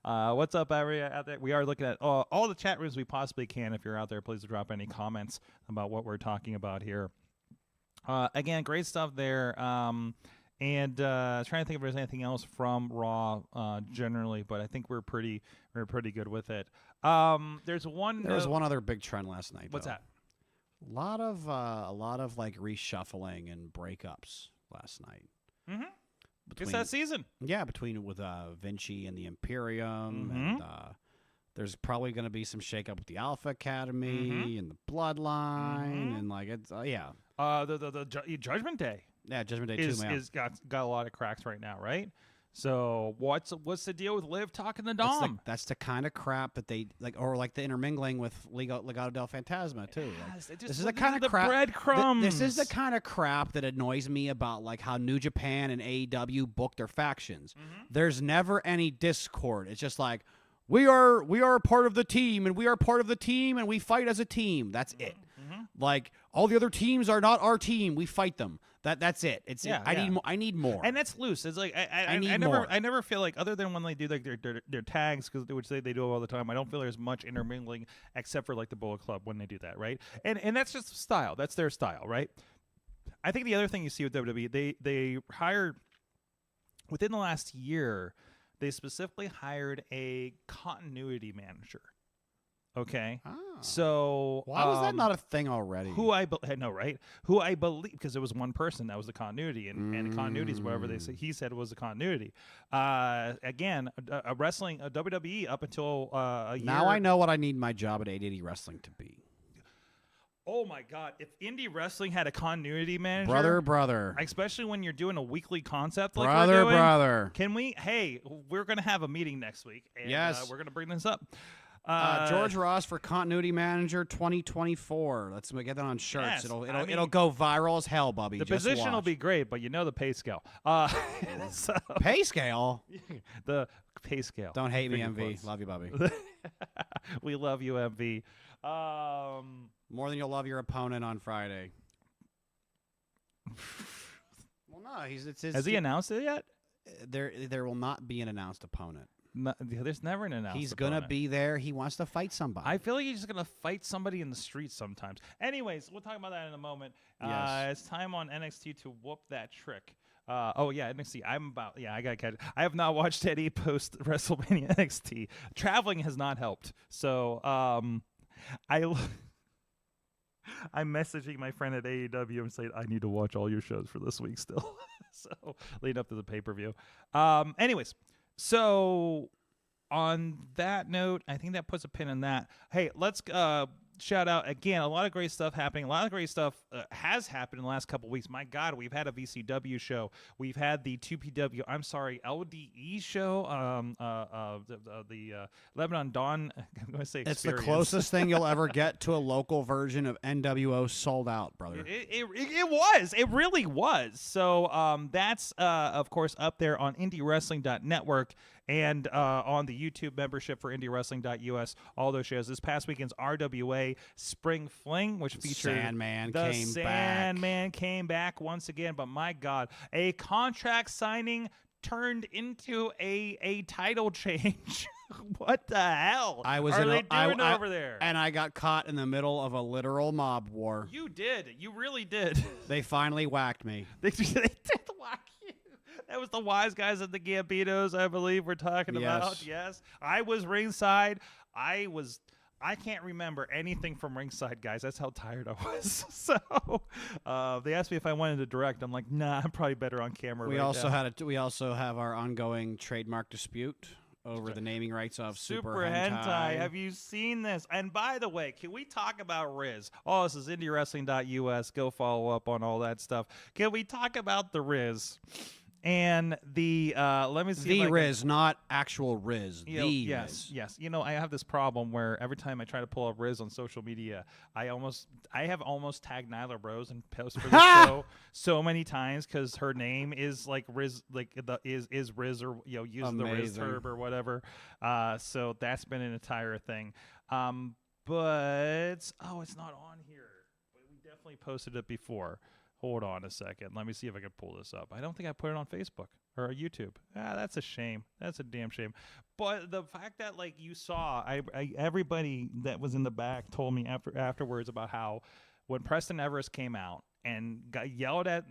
What's up, everybody out there? We are looking at all the chat rooms we possibly can. If you're out there, please drop any comments about what we're talking about here. Again, great stuff there. And trying to think if there's anything else from Raw generally, but I think we're pretty good with it. There was one other big trend last night. What's though. that? A lot of like reshuffling and breakups last night. Mm-hmm. It's that season. Yeah, with Vinci and the Imperium, and there's probably going to be some shakeup with the Alpha Academy and the Bloodline, and like it's The Judgment Day. Yeah, Judgment Day too, man. Is got a lot of cracks right now, right? So what's the deal with Liv talking to Dom? That's the kind of crap that they like, or like the intermingling with Legado del Fantasma too. Yes, like, this is the kind of crap. Breadcrumbs. This is the kind of crap that annoys me about like how New Japan and AEW book their factions. There's never any discord. It's just like we are part of the team, and we are part of the team, and we fight as a team. That's it. Like all the other teams are not our team. We fight them. That's it. I need more. And that's loose. It's like I never feel like, other than when they do like their tags, which they do all the time. I don't feel there's much intermingling except for like the Bullet Club when they do that, right? And that's just style. That's their style, right? I think the other thing you see with WWE, they hired within the last year, they specifically hired a continuity manager. Okay, so why was that not a thing already? Who I know, right? Who I believe, because it was one person that was the continuity, and the continuity is whatever he said was the continuity. Again, a WWE up until a year. Now I know what I need my job at 880 Wrestling to be. Oh my God! If indie wrestling had a continuity manager, brother, especially when you're doing a weekly concept like brother, we're doing, brother, can we? Hey, we're gonna have a meeting next week, and yes, we're gonna bring this up. George Ross for continuity manager 2024. Let's get that on shirts. Yes, It'll go viral as hell, Bubby. The Just position watch. will be great, but you know the pay scale. So, pay scale. The pay scale. Don't hate me, Finger MV. quotes. Love you, Bubby. We love you, MV. More than you'll love your opponent on Friday. Well, no, has he announced it yet? There will not be an announced opponent. No, there's never an announced He's opponent. gonna be there. He wants to fight somebody. I feel like he's just gonna fight somebody in the streets sometimes. Anyways, we'll talk about that in a moment. Yes. It's time on NXT to whoop that trick. NXT. I gotta catch it. I have not watched any post WrestleMania NXT. Traveling has not helped. So I'm messaging my friend at AEW and saying I need to watch all your shows for this week still. So leading up to the pay-per-view. Anyways. So, on that note, I think that puts a pin in that. Hey, let's shout out again. A lot of great stuff happening. A lot of great stuff has happened in the last couple of weeks. My God, we've had a VCW show. We've had the 2PW. LDE show. The Lebanon Dawn. I'm going to say it's the experience. closest thing you'll ever get to a local version of NWO sold out, brother. It was. It really was. So that's of course up there on IndieWrestling.network. And on the YouTube membership for IndieWrestling.us, all those shows. This past weekend's RWA Spring Fling, which featured Sandman came back once again. But my God, a contract signing turned into a title change. What the hell are they doing over there? And I got caught in the middle of a literal mob war. You did. You really did. They finally whacked me. They did whack you. That was the Wise Guys and the Gambinos, I believe we're talking about. Yes. I was ringside. I can't remember anything from ringside, guys. That's how tired I was. So they asked me if I wanted to direct. I'm like, nah, I'm probably better on camera. We also have our ongoing trademark dispute over the naming rights of Super Hentai. Have you seen this? And by the way, can we talk about Riz? Oh, this is IndieWrestling.us. Go follow up on all that stuff. Can we talk about the Riz? And the let me see. The Riz, not actual Riz. The Riz. Yes. You know, I have this problem where every time I try to pull up Riz on social media, I have almost tagged Nyla Rose and post for the show so many times because her name is like Riz, like is Riz, or using the Riz verb or whatever. So that's been an entire thing. But it's not on here. But we definitely posted it before. Hold on a second. Let me see if I can pull this up. I don't think I put it on Facebook or YouTube. That's a shame. That's a damn shame. But the fact that like you saw, everybody that was in the back told me afterwards about how when Preston Everest came out and got yelled at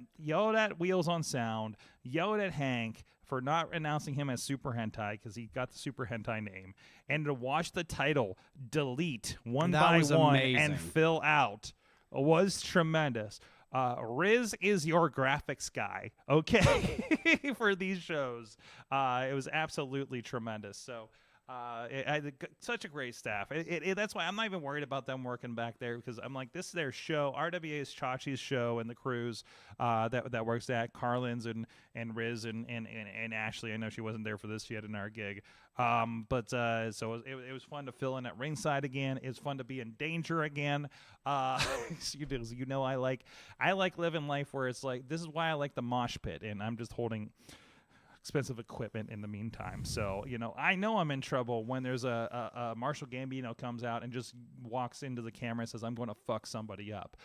Wheels on Sound, yelled at Hank for not announcing him as Super Hentai because he got the Super Hentai name, and to watch the title delete one by one and fill out was tremendous. Riz is your graphics guy, okay, for these shows. It was absolutely tremendous. So such a great staff. That's why I'm not even worried about them working back there, because I'm like, this is their show. RWA is Chachi's show and the crews that works at Carlin's and Riz and Ashley. I know she wasn't there for this. She had an hour gig. So it was fun to fill in at ringside again. It was fun to be in danger again. You know, I like living life where it's like, this is why I like the mosh pit, and I'm just holding expensive equipment in the meantime. So, you know, I know I'm in trouble when there's a Marshall Gambino comes out and just walks into the camera and says, I'm going to fuck somebody up.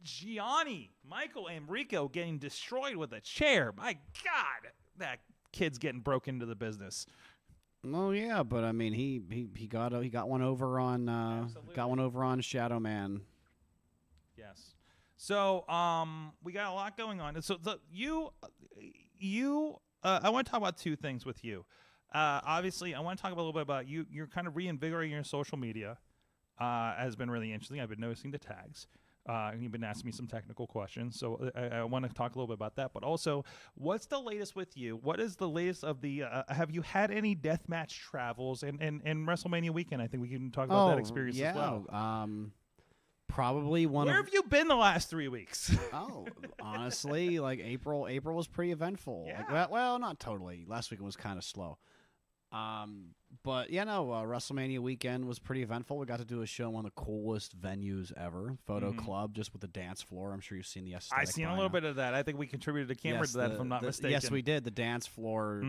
Gianni, Michael, and Rico getting destroyed with a chair. My God, that kid's getting broke into the business. Oh yeah, but I mean, he got one over on Shadow Man. Yes. So, we got a lot going on. So, I want to talk about two things with you. Obviously, I want to talk a little bit about you. You're kind of reinvigorating your social media. Has been really interesting. I've been noticing the tags. And you've been asking me some technical questions. So, I want to talk a little bit about that. But also, what's the latest with you? What is the latest of the? Have you had any deathmatch travels? And WrestleMania weekend, I think we can talk about that experience as well. Probably one. Where have you been the last 3 weeks? Honestly, like April was pretty eventful. Yeah. Like, well, not totally. Last weekend was kind of slow. But yeah, no, WrestleMania weekend was pretty eventful. We got to do a show in one of the coolest venues ever, Photo Club, just with the dance floor. I'm sure you've seen the aesthetic. I've seen a little bit of that. I think we contributed a camera to that, if I'm not mistaken. Yes, we did. The dance floor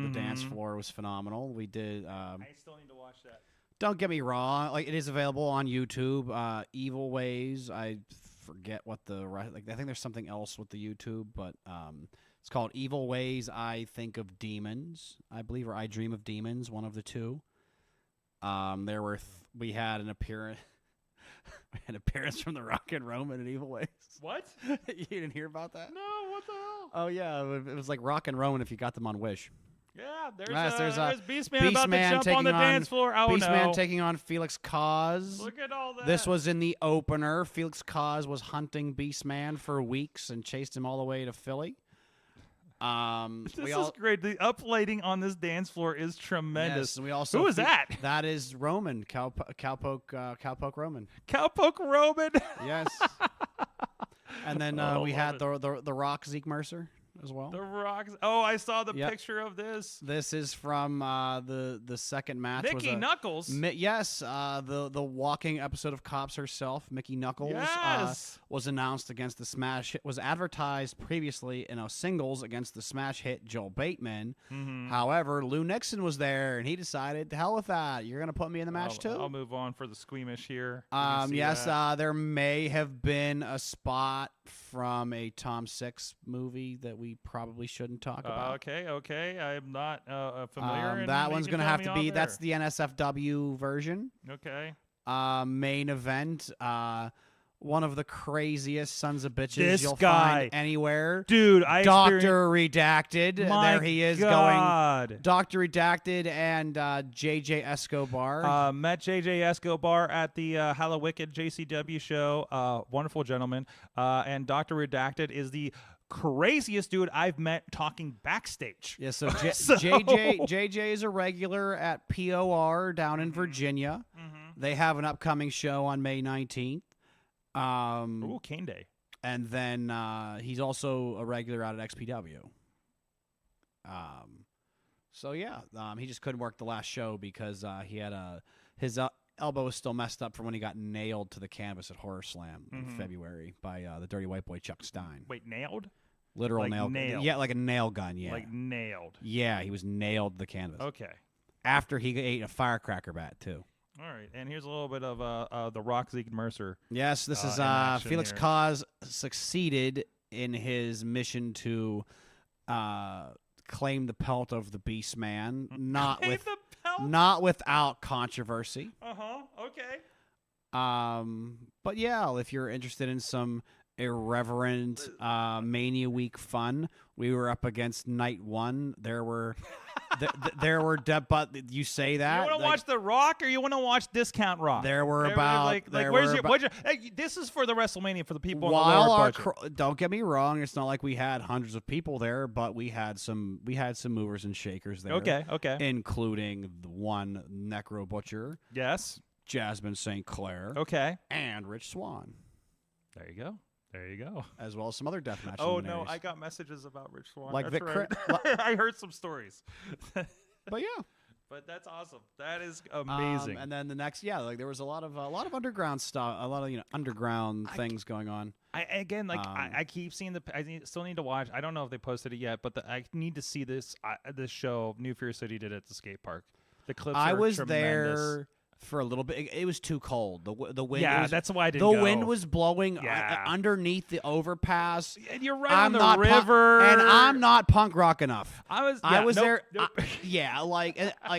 was phenomenal. We did. I still need to watch that. Don't get me wrong, like it is available on YouTube. Evil Ways. I forget what I think there's something else with the YouTube, but it's called Evil Ways. I Think of Demons, I believe, or I Dream of Demons. One of the two. We had an appearance. We had an appearance from the Rock and Roman at Evil Ways. What? You didn't hear about that? No. What the hell? Oh yeah, it was like Rock and Roman if you got them on Wish. Yeah, there's Beastman about to jump on the dance floor. Oh, Beastman taking on Felix Cause. Look at all that. This was in the opener. Felix Cause was hunting Beastman for weeks and chased him all the way to Philly. This is great. The uplighting on this dance floor is tremendous. Yes, and we also Who is that? That is Roman, Cowpoke Roman. Cowpoke Roman. Yes. And then we had the Rock Zeke Mercer as well. The Rocks. Oh, I saw the picture of this. This is from the second match. Mickey Knuckles. Yes, the walking episode of Cops herself, Mickey Knuckles, was announced against the Smash hit. Was advertised previously in a singles against the Smash hit Joel Bateman. However, Lou Nixon was there, and he decided, to hell with that. You're gonna put me in the match too. I'll move on for the squeamish here. Yes, there may have been a spot from a Tom Six movie that we probably shouldn't talk about. Okay. I'm not familiar. That one's going to have to be, that's the NSFW version. Okay. Main event. One of the craziest sons of bitches you'll find anywhere. Dude, Dr. Redacted. There he is going. Dr. Redacted and JJ Escobar. Met JJ Escobar at the Hallowicked JCW show. Wonderful gentleman. And Dr. Redacted is the craziest dude I've met talking backstage. Yeah, so JJ is a regular at POR down in Virginia. They have an upcoming show on May 19th. Cane Day. And then he's also a regular out at XPW. So yeah, he just couldn't work the last show because he had his elbow was still messed up from when he got nailed to the canvas at Horror Slam in February by the Dirty White Boy Chuck Stein. Wait, nailed? Literal like nail. Nailed. Yeah, like a nail gun. Yeah, like nailed. Yeah, he was nailed to the canvas. Okay. After he ate a firecracker bat too. All right, and here's a little bit of the Rock Zeke Mercer. Yes, this is in action Felix here. Cause succeeded in his mission to claim the pelt of the Beast Man, not Claim with the pelt? not without controversy. Okay. But yeah, if you're interested in some irreverent Mania Week fun, we were up against night one. There were but you say that You want to watch The Rock or you want to watch Discount Rock? There were They're about like there where's were your, about- what's your hey, this is for the WrestleMania for the people while on the lower our budget. don't get me wrong, it's not like we had hundreds of people there, but we had some movers and shakers there. Okay. Including the one Necro Butcher, Yes. Jasmine St. Clair, Okay. and Rich Swann, There you go. as well as some other deathmatch. Oh no, luminaries. I got messages about Rich Swann. Like That's Vic right. I heard some stories. But yeah, But that's awesome. That is amazing. and then the next, there was a lot of underground stuff, a lot of underground things going on. I keep seeing still need to watch. I don't know if they posted it yet, but I need to see this show New Fear City did at the skate park. The clips I are was tremendous. there for a little bit. It was too cold. The wind. Yeah, was, that's why I didn't The go. wind was blowing Yeah. underneath the overpass. And you're right I'm on the not river. and I'm not punk rock enough. I was nope, there.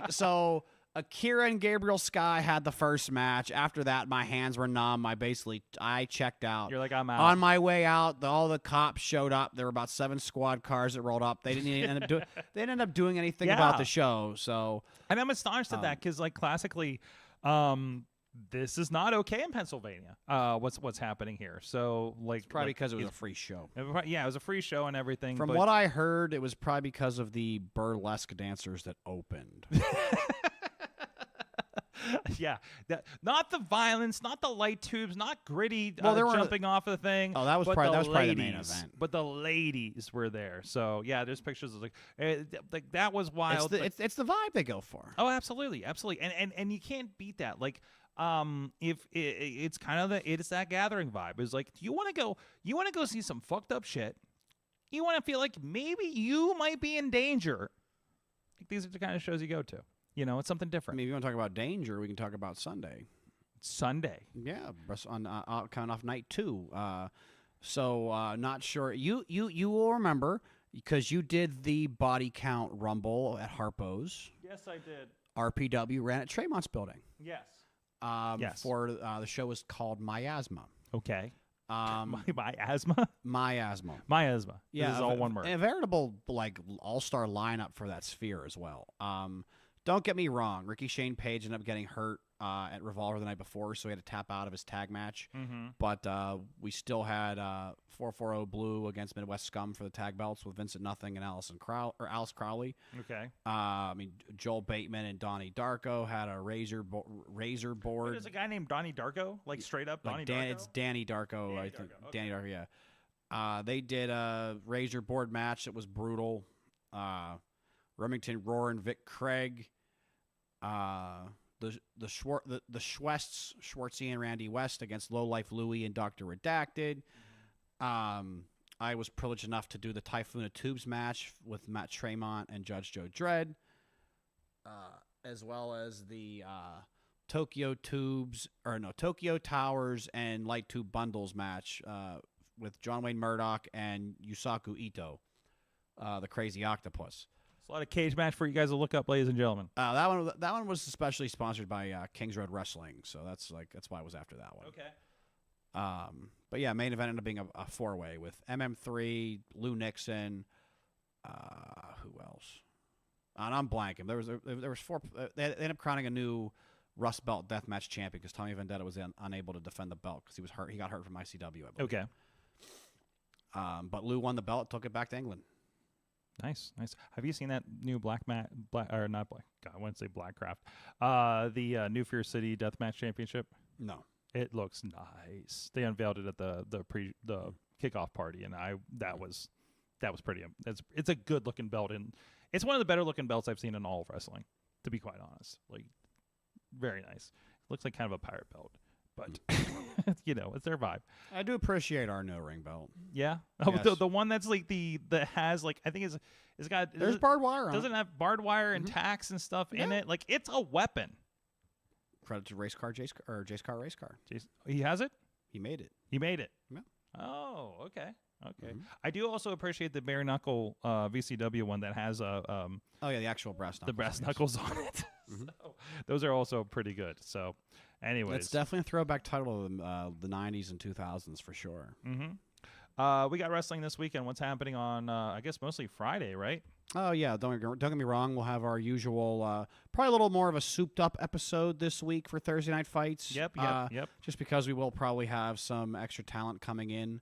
So Akira and Gabriel Sky had the first match. After that, my hands were numb. I checked out. You're like, I'm out. On my way out, all the cops showed up. There were about 7 squad cars that rolled up. They didn't even end up doing. They didn't end up doing anything Yeah. about the show. So And I'm astonished at that because, like, classically, this is not okay in Pennsylvania. What's happening here? So, like, probably because it was a free show. it was a free show and everything. From but what I heard, it was probably because of the burlesque dancers that opened. yeah, not the violence, not the light tubes, not gritty Well, there were- jumping off of the thing. Oh, that was but probably the main ladies- event. But the ladies were there, so yeah, there's pictures of like that was wild. but- It's the vibe they go for. Oh, absolutely, and you can't beat that. Like, if it's kind of it's that gathering vibe. It's like you want to go see some fucked up shit. You want to feel like maybe you might be in danger. Like, these are the kind of shows you go to. You know, it's something I different. mean, if you want to talk about danger, we can talk about Sunday. Sunday. Yeah, on coming off night 2. So not sure. You will remember because you did the body count rumble at Harpo's. Yes, I did. RPW ran at Tremont's building. Yes. Yes. For the show was called Miasma. Okay. My My asthma. Miasma. My asthma. Yeah, This is all one word. A veritable all-star lineup for that sphere as well. Don't get me wrong. Ricky Shane Page ended up getting hurt at Revolver the night before, so he had to tap out of his tag match. Mm-hmm. But we still had 440 Blue against Midwest Scum for the tag belts with Vincent Nothing and Alice Crowley. Okay. I mean, Joel Bateman and Donnie Darko had a razor board. There's a guy named Donnie Darko, like straight up Donnie Darko. It's Danny Darko, I think. Darko, okay. Danny Darko, yeah. They did a razor board match that was brutal. Remington Roar and Vic Craig. The Schwests, Schwartzy and Randy West against Low Life Louie and Dr. Redacted. I was privileged enough to do the Typhoon of Tubes match with Matt Tremont and Judge Joe Dredd, as well as the Tokyo Towers and Light Tube Bundles match with John Wayne Murdoch and Yusaku Ito, the Crazy Octopus. It's a lot of cage match for you guys to look up, ladies and gentlemen. That one was especially sponsored by Kings Road Wrestling, so that's why I was after that one. Okay. But yeah, main event ended up being a 4-way with MM3, Lou Nixon, who else? And I'm blanking. There was 4. They ended up crowning a new Rust Belt Deathmatch champion because Tommy Vendetta was unable to defend the belt because he was hurt. He got hurt from ICW, I believe. Okay. But Lou won the belt, took it back to England. Nice. Have you seen that new God, I wouldn't say Blackcraft. The New Fear City Deathmatch Championship. No. It looks nice. They unveiled it at the kickoff party, and that was pretty. It's a good looking belt, and it's one of the better looking belts I've seen in all of wrestling. To be quite honest, like very nice. Looks like kind of a pirate belt, but it's their vibe. I do appreciate our no ring belt. Yeah, Yes. the one that's like that has like I think it's got There's barbed wire on it. doesn't have barbed wire and tacks and stuff in Yeah. it. Like it's a weapon. credit to Jace Car Race Car. He has it. He made it. He made it. Yeah. Oh, okay. Okay. Mhm. I do also appreciate the bare knuckle VCW one that has Oh yeah, the actual brass knuckles. the brass knuckles on it. Mhm. So, those are also pretty good. So, anyways, It's definitely a throwback title of the 90s and 2000s for sure. we got wrestling this weekend. What's happening on? I guess mostly Friday, right? Oh yeah, don't get me wrong. We'll have our usual, probably a little more of a souped-up episode this week for Thursday Night Fights. Yep. Just because we will probably have some extra talent coming in,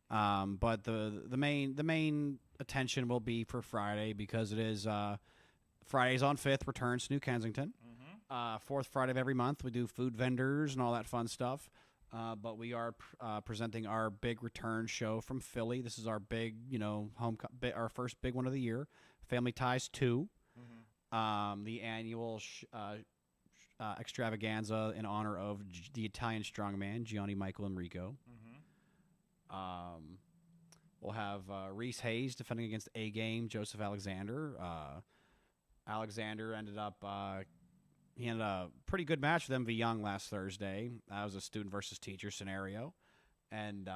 but the main attention will be for Friday because it is Fridays on 5th returns to New Kensington. Fourth Friday of every month we do food vendors and all that fun stuff. But we are presenting our big return show from Philly. This is our big, our first big one of the year, Family Ties 2, the annual extravaganza in honor of the Italian strongman, Gianni Michael Enrico. We'll have Reese Hayes defending against A-Game, Joseph Alexander. Alexander ended up... He had a pretty good match with MV Young last Thursday. That was a student versus teacher scenario. And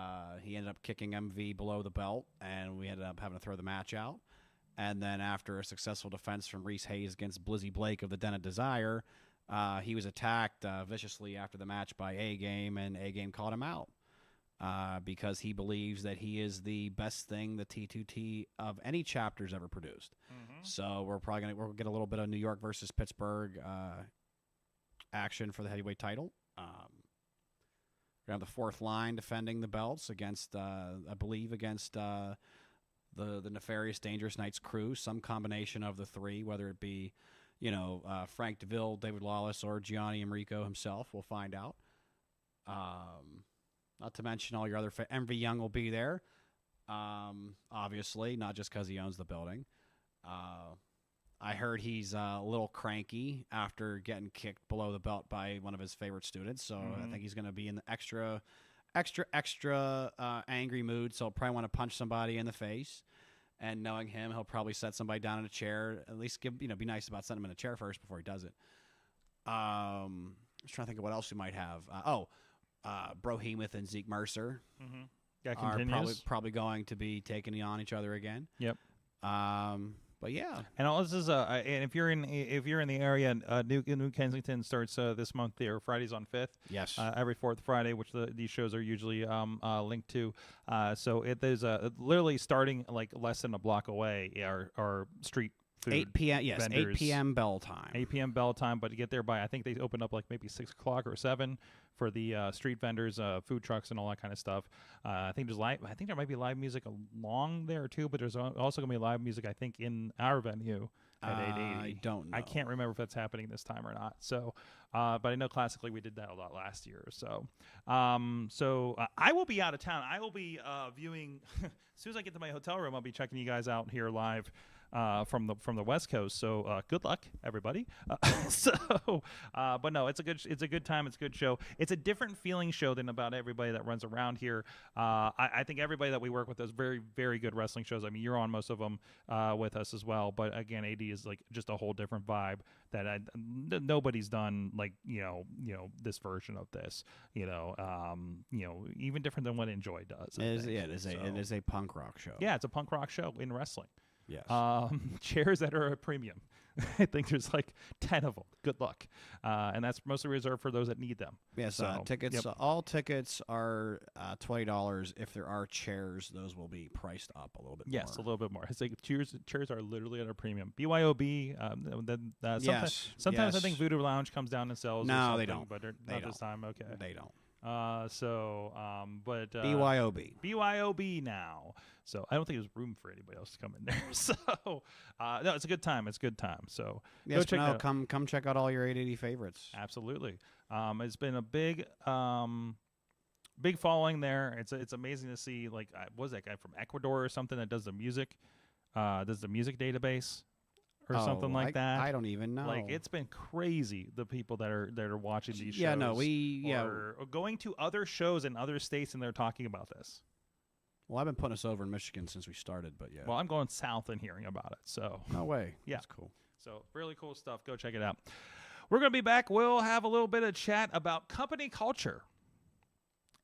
he ended up kicking MV below the belt, and we ended up having to throw the match out. And then after a successful defense from Reese Hayes against Blizzy Blake of the Den of Desire, he was attacked viciously after the match by A-Game, and A-Game called him out because he believes that he is the best thing the T2T of any chapter's ever produced. So we're probably we'll get a little bit of New York versus Pittsburgh action for the heavyweight title. We're gonna have the fourth line defending the belts against, I believe, against the Nefarious Dangerous Knights crew. Some combination of the three, whether it be, Frank DeVille, David Lawless, or Gianni Enrico himself. We'll find out. Not to mention all your other MV Young will be there. Obviously, not just because he owns the building. I heard he's a little cranky after getting kicked below the belt by one of his favorite students, so I think he's going to be in the extra angry mood, so he'll probably want to punch somebody in the face. And knowing him, he'll probably set somebody down in a chair. At least be nice about setting him in a chair first before he does it. I was trying to think of what else we might have. Brohemoth and Zeke Mercer are probably going to be taking on each other again. Yep. But yeah, and all this is and if you're in the area, New Kensington starts this month. There, Fridays on 5th. Yes. Every fourth Friday, which these shows are usually linked to. So there's literally starting like less than a block away are street food. 8 p.m. Yes, vendors. 8 p.m. bell time. 8 p.m. bell time, but to get there by I think they open up like maybe 6 o'clock or 7 for the street vendors, food trucks, and all that kind of stuff. I think there might be live music along there too, but there's also gonna be live music I think in our venue at 880. I don't know. I can't remember if that's happening this time or not. So, but I know classically we did that a lot last year. So, I will be out of town. I will be viewing as soon as I get to my hotel room. I'll be checking you guys out here live. From the West Coast, so good luck, everybody. But no, it's a good time. It's a good show. It's a different feeling show than about everybody that runs around here. I think everybody that we work with does very, very good wrestling shows. I mean, you're on most of them with us as well. But again, AD is like just a whole different vibe that nobody's done like this version of this. Even different than what Enjoy does. It is a punk rock show. Yeah, it's a punk rock show in wrestling. Yes. Chairs that are a premium. I think there's like 10 of them. Good luck. And that's mostly reserved for those that need them. Yes, tickets. Yep. All tickets are $20. If there are chairs, those will be priced up a little bit more. Yes, a little bit more. It's like chairs are literally at a premium. BYOB. Sometimes I think Voodoo Lounge comes down and sells. No, they don't. But not this time. Okay. They don't. But BYOB now. So I don't think there's room for anybody else to come in there. So no, it's a good time. It's a good time. So yes, come check out all your 880 favorites. Absolutely. It's been a big following there. It's amazing to see. Like, what was that guy from Ecuador or something that does the music database or something like that? I don't even know. Like, it's been crazy. The people that are watching these shows. Yeah, no, or going to other shows in other states and they're talking about this. Well, I've been putting us over in Michigan since we started, but yeah. Well, I'm going south and hearing about it. So no way. Yeah, that's cool. So really cool stuff. Go check it out. We're going to be back. We'll have a little bit of chat about company culture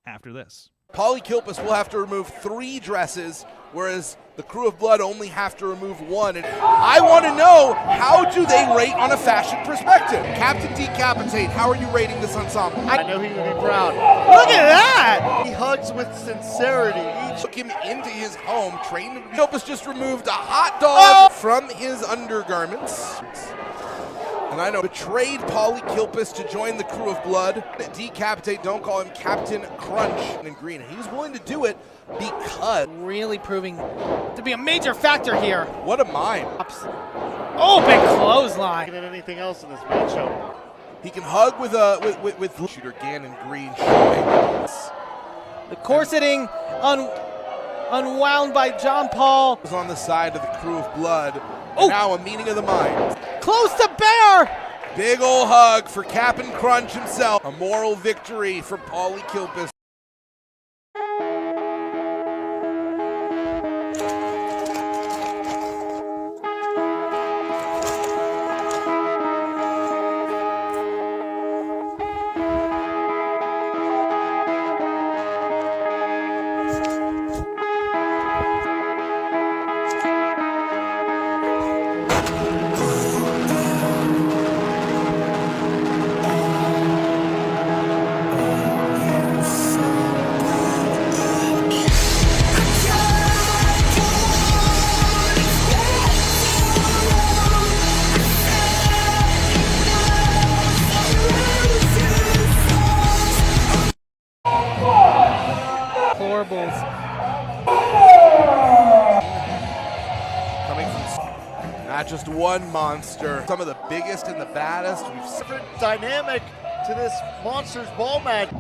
after this. Paulie Kilpis will have to remove 3 dresses, whereas the Crew of Blood only have to remove 1. And I want to know, how do they rate on a fashion perspective? Captain Decapitate, how are you rating this ensemble? I know he would be proud. Look at that! He hugs with sincerity. He took him into his home, trained him. Kilpis just removed a hot dog from his undergarments. And I know betrayed Paulie Kilpis to join the Crew of Blood. Decapitate, don't call him Captain Crunch in green. He was willing to do it because Really proving to be a major factor here. what a mime. Oh, big clothesline. Than anything else in this matchup. He can hug with shooter Gannon green showing. The corseting unwound by John Paul. Was on the side of the Crew of Blood. Oh. Now a meeting of the minds. Close to bear. Big ol' hug for Captain Crunch himself. A moral victory for Paulie Kilpis. Deplorables. Coming from not just one monster, some of the biggest and the baddest we've seen. Different dynamic to this Monsters Ball match.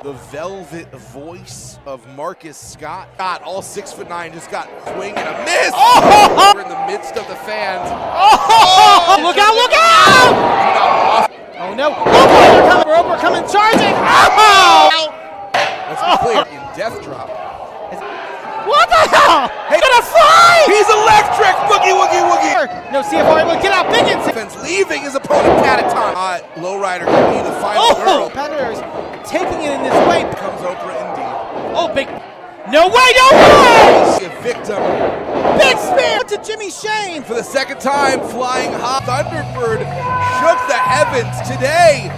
The velvet voice of Marcus Scott. God, all 6'9", just got swing and a miss. Oh! We're in the midst of the fans. Oh! Look out! Look out! Oh no! Roper coming charging! Oh! Let's be clear, in Death Drop. What the hell? Hey, gonna fly! He's electric! Boogie, woogie, woogie! No CFR able to get out. Biggins! Defense leaving his opponent catatonic. Lowrider can be the final girl. Competitors taking it in this way. Comes Oprah indeed. Oh, big. No way! No way! A victim Big spear to Jimmy Shane. for the second time, flying high. Thunderbird shook the heavens today.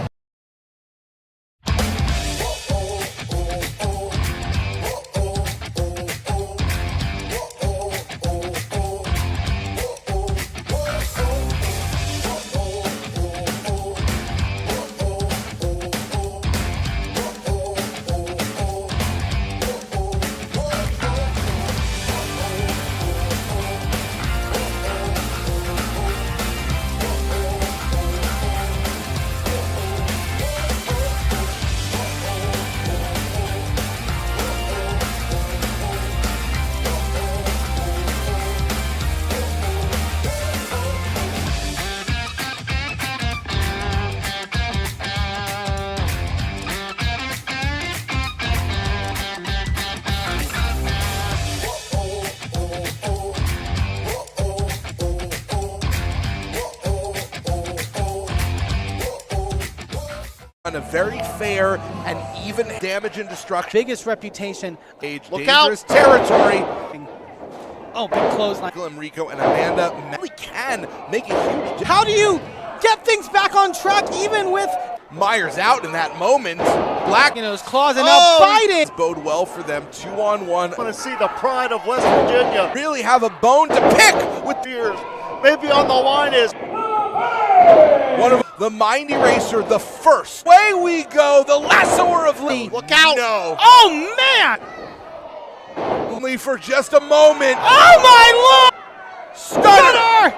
On a very fair and even damage and destruction. Biggest reputation. Age Look dangerous territory. Oh, big clothesline. Michael Enrico and Amanda really can make a huge difference. How do you get things back on track even with Myers out in that moment. Black, his claws and now biting? bode well for them. 2-on-1. Want to see the pride of West Virginia. Really have a bone to pick with Years. Maybe on the line is one of the Mind Eraser, the first. Away we go, the lassoer of Lee. Look out! No. Oh man! Only for just a moment. Oh my lord! Stunner!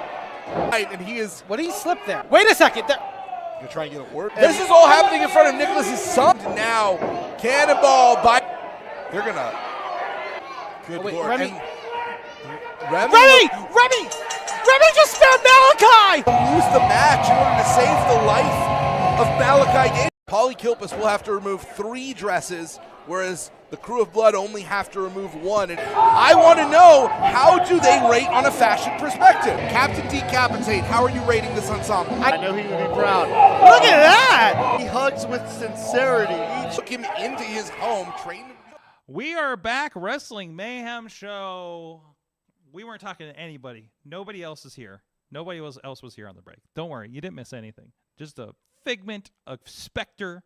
Right, and he is What did he slip there? Wait a second. There. gonna try and get it work. This is all happening in front of Nicholas's son. Now, Cannonball by. They're gonna. Good wait, lord. Remy. And Remy just spared Malachi! lose the match in order to save the life of Malachi Gate. Paulie Kilpis will have to remove 3 dresses, whereas The Crew of Blood only have to remove one. And I want to know, how do they rate on a fashion perspective? Captain Decapitate, how are you rating this ensemble? I know he would be proud. Look at that! He hugs with sincerity. Took him into his home, trained him. We are back, Wrestling Mayhem show. We weren't talking to anybody. Nobody else is here. Nobody else was here on the break. Don't worry, you didn't miss anything. Just a figment, a specter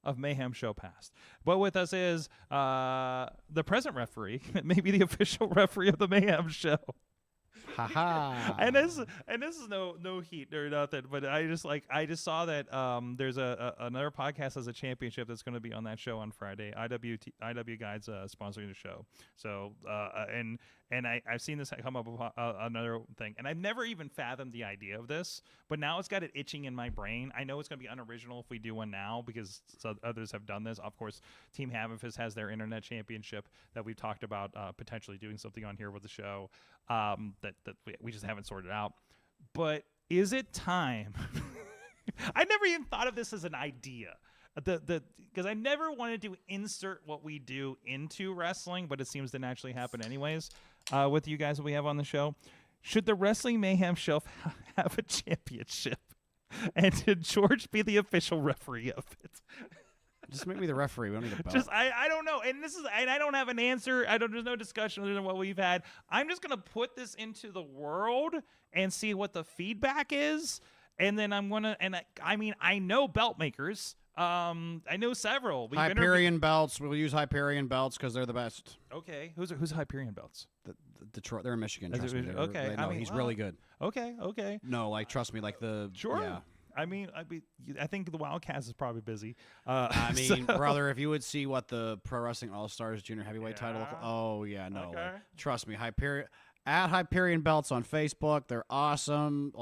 of Mayhem show past. But with us is the present referee, maybe the official referee of the Mayhem show. And this is no heat or nothing, but I just saw that there's another podcast has a championship that's going to be on that show on Friday. IW Guides sponsoring the show. So and I've seen this come up with another thing, and I've never even fathomed the idea of this, but now it's got it itching in my brain. I know it's going to be unoriginal if we do one now because others have done this. Of course, Team Hammerfist has their internet championship that we've talked about potentially doing something on here with the show. That we just haven't sorted out. But is it time? I never even thought of this as an idea. Because I never wanted to insert what we do into wrestling, but it seems to naturally happen anyways with you guys that we have on the show. Should the Wrestling Mayhem show have a championship? And should George be the official referee of it? Just make me the referee. We don't need a belt. Just I don't know, and I don't have an answer. There's no discussion other than what we've had. I'm just gonna put this into the world and see what the feedback is, and then I'm gonna I know belt makers. I know several. Hyperion belts. We'll use Hyperion belts because they're the best. Okay, who's Hyperion belts? The Detroit. They're in Michigan. Trust me. Okay, he's really good. Okay. No, trust me. Sure. Yeah. I think the Wildcats is probably busy. Brother, if you would see what the Pro Wrestling All-Stars Junior Heavyweight title. Oh yeah, no. Okay. Trust me. Hyperion belts on Facebook. They're awesome.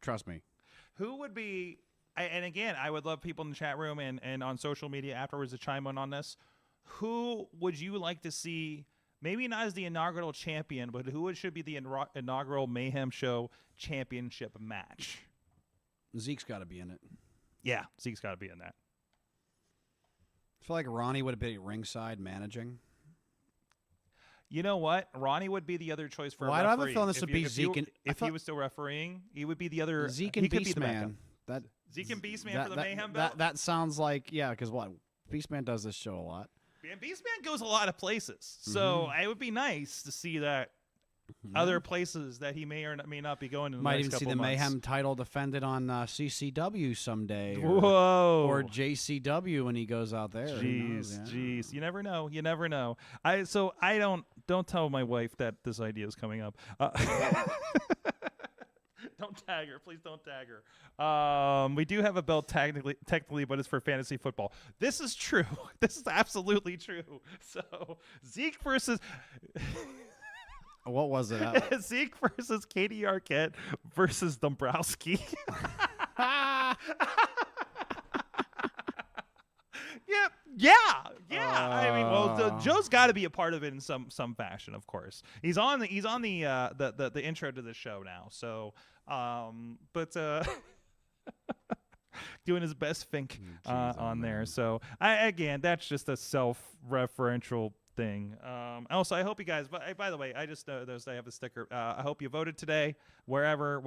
Trust me. Who would be? And again, I would love people in the chat room and on social media afterwards to chime in on this. Who would you like to see? Maybe not as the inaugural champion, but who should be the inaugural Mayhem Show championship match? Zeke's got to be in it. Yeah, Zeke's got to be in that. I feel like Ronnie would have been ringside managing. You know what? Ronnie would be the other choice for a I referee. have a feeling this would be Zeke. If he was still refereeing, he would be the other. Zeke and Beastman. Zeke and Beastman for the Mayhem belt? That sounds like, because what? Beastman does this show a lot. And Beastman goes a lot of places. So it would be nice to see that other places that he may or may not be going in the Might next even see couple the months. Mayhem title defended on CCW someday. Whoa. Or JCW when he goes out there. Jeez. You never know. I don't tell my wife that this idea is coming up. Don't tag her. Please don't tag her. We do have a belt technically, but it's for fantasy football. This is true. This is absolutely true. So Zeke versus... What was it? Zeke versus Katie Arquette versus Dombrowski. Yeah. Joe's got to be a part of it in some fashion, of course. He's on the intro to the show now. So, doing his best think on there. So, that's just a self-referential thing. Also, I hope you guys. By the way, I just noticed I have a sticker. I hope you voted today, whatever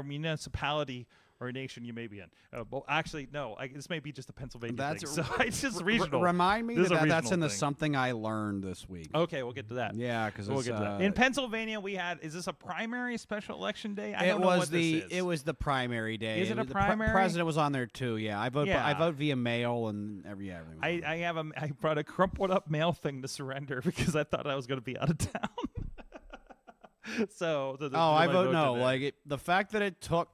municipality or nation you may be in. Well, actually, no. This may be just a Pennsylvania thing. So it's just regional. Remind me that's in the thing. Something I Learned this week. Okay, we'll get to that. Yeah, because we'll get to that. In Pennsylvania, we had. Is this a primary special election day? I don't know what this is. It was the primary day. Is it a primary? The president was on there too. Yeah, I vote via mail and everything. I brought a crumpled up mail thing to surrender because I thought I was going to be out of town. So. I vote no. The fact that it took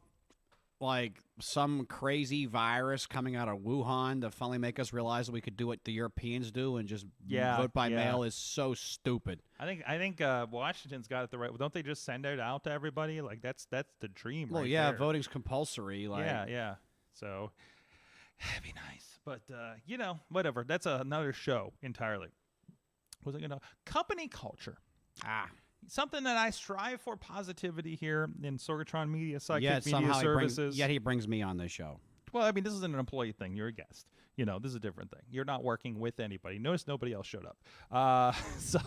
some crazy virus coming out of Wuhan to finally make us realize that we could do what the Europeans do and just vote by mail is so stupid. I think Washington's got it the right. Don't they just send it out to everybody? That's the dream. Well, right yeah, there. voting's compulsory. Yeah. So it'd be nice, but whatever. That's another show entirely. Was it company culture? Something that I strive for positivity here in Sorgatron Media Psychic Media Services. He brings me on this show. Well, I mean, this isn't an employee thing. You're a guest. This is a different thing. You're not working with anybody. Notice nobody else showed up. So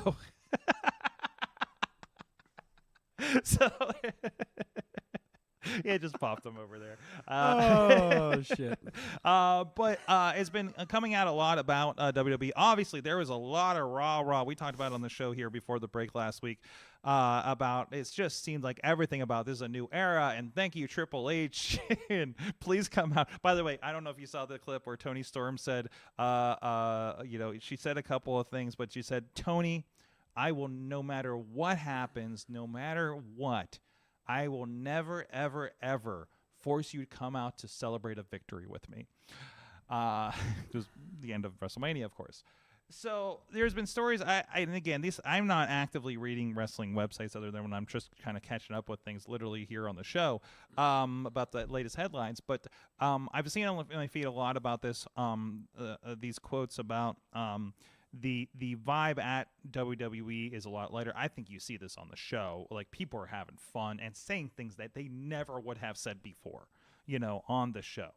it just popped them over there. Oh shit! But it's been coming out a lot about WWE. Obviously, there was a lot of rah. We talked about it on the show here before the break last week about it just seems like everything about this is a new era. And thank you, Triple H. And please come out. By the way, I don't know if you saw the clip where Tony Storm said, she said a couple of things, but she said, Tony, I will, no matter what happens, no matter what, I will never, ever, ever force you to come out to celebrate a victory with me. It was the end of WrestleMania, of course. So there's been stories. And again, I'm not actively reading wrestling websites other than when I'm just kind of catching up with things literally here on the show about the latest headlines. But I've seen on my feed a lot about this, these quotes about the vibe at WWE is a lot lighter. I think you see this on the show. Like, people are having fun and saying things that they never would have said before, on the show.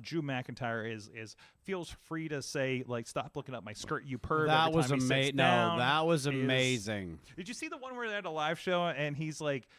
Drew McIntyre feels free to say, like, stop looking up my skirt, you perv. That was amazing. No, that was amazing. Did you see the one where they're at a live show and he's like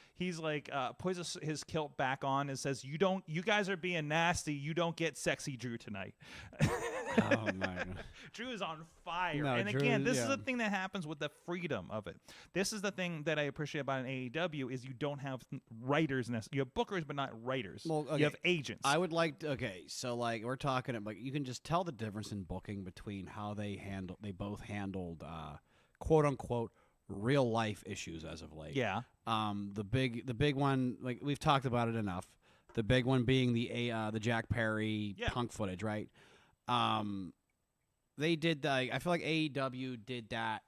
puts his kilt back on and says, you guys are being nasty, you don't get sexy Drew tonight. Oh my God. Drew is on fire. No, and Drew, again, this is the thing that happens with the freedom of it. This is the thing that I appreciate about an AEW is you don't have writers. You have bookers, but not writers. Well, okay. You have agents. I would like to, so like we're talking about, you can just tell the difference in booking between how they both handled quote unquote real life issues as of late. Yeah. The big one, like we've talked about it enough. The big one being the Jack Perry Punk footage, right? They did I feel like AEW did that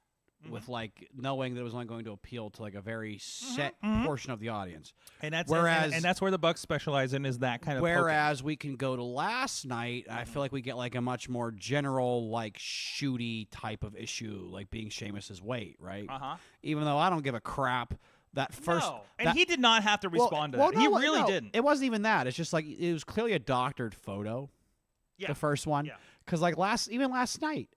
with like knowing that it was only going to appeal to like a very set portion of the audience. And that's whereas and that's where the Bucks specialize in, is that kind of whereas we can go to last night, I feel like we get like a much more general like shooty type of issue, like being Sheamus's weight, right? Even though I don't give a crap. That first, he did not have to respond to that. He really didn't. It wasn't even that. It's just like it was clearly a doctored photo. Yeah. The first one, because like last night,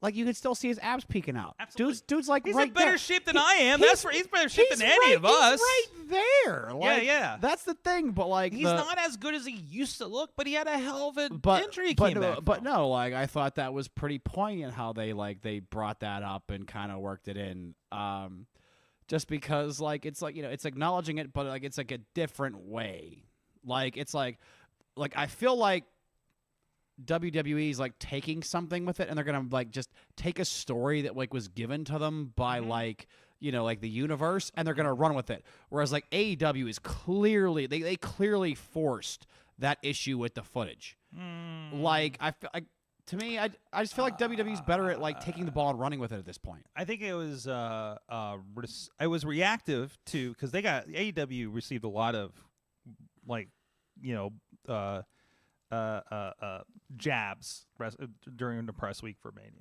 like you could still see his abs peeking out. Absolutely. Dude's like he's right in better there. shape than I am. He's better shape than any of us. He's right there. Like, yeah. That's the thing. But like, he's not as good as he used to look. But he had a hell of an injury. No, like I thought that was pretty poignant how they brought that up and kind of worked it in. Just because like it's like it's acknowledging it, but like it's like a different way. Like it's like I feel like WWE is like taking something with it, and they're gonna like just take a story that like was given to them by like like the universe, and they're gonna run with it. Whereas like AEW is clearly they clearly forced that issue with the footage. Like I feel like. To me, I just feel like WWE's better at like taking the ball and running with it at this point. I think it was reactive to, because AEW received a lot of like jabs during the press week for Mania.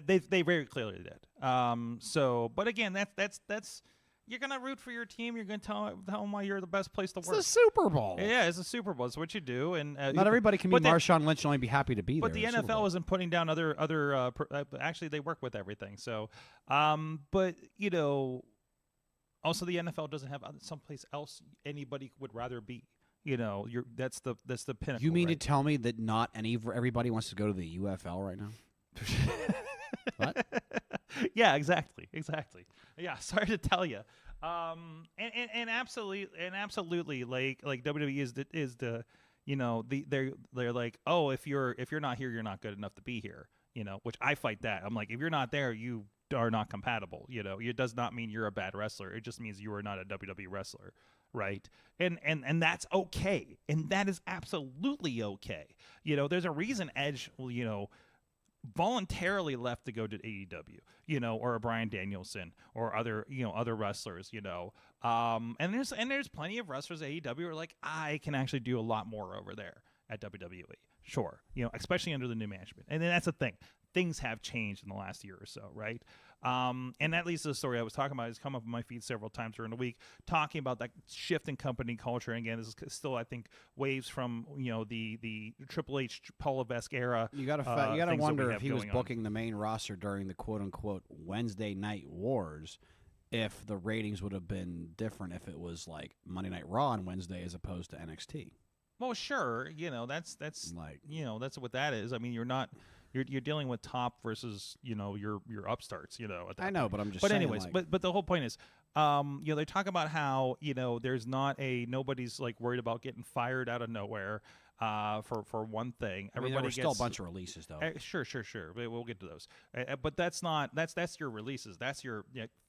They very clearly did. But again, that's. You're going to root for your team. You're going to tell them why you're the best place to work. It's the Super Bowl. Yeah, it's a Super Bowl. It's what you do. And not everybody can be Marshawn Lynch and only be happy to be there. But the NFL isn't putting down other actually, they work with everything. So, but, also the NFL doesn't have someplace else anybody would rather be. That's the pinnacle. You mean to tell me that not everybody wants to go to the UFL right now? What? Yeah, exactly. Yeah, sorry to tell you. And absolutely, like WWE is the they're like, oh, if you're not here, you're not good enough to be here. Which I fight that. I'm like, if you're not there, you are not compatible. It does not mean you're a bad wrestler. It just means you are not a WWE wrestler, right? And that's okay, and that is absolutely okay. There's a reason Edge, voluntarily left to go to AEW, or a Bryan Danielson or other wrestlers, and there's plenty of wrestlers at AEW who are like, I can actually do a lot more over there at WWE. Sure. Especially under the new management. And then that's the thing. Things have changed in the last year or so, right? And that leads to the story I was talking about. It's come up on my feed several times during the week, talking about that shift in company culture. And again, this is still, I think, waves from the Triple H Paul Levesque era. You gotta wonder if he was booking the main roster during the quote unquote Wednesday Night Wars, if the ratings would have been different if it was like Monday Night Raw on Wednesday as opposed to NXT. Well, sure, that's like that's what that is. I mean, you're dealing with top versus your upstarts. At that I know, point. but I'm just. But saying, anyways, like, but the whole point is, they talk about how there's nobody's like worried about getting fired out of nowhere. For one thing, I mean, there were still a bunch of releases though. Sure. We'll get to those. But that's your releases. That's your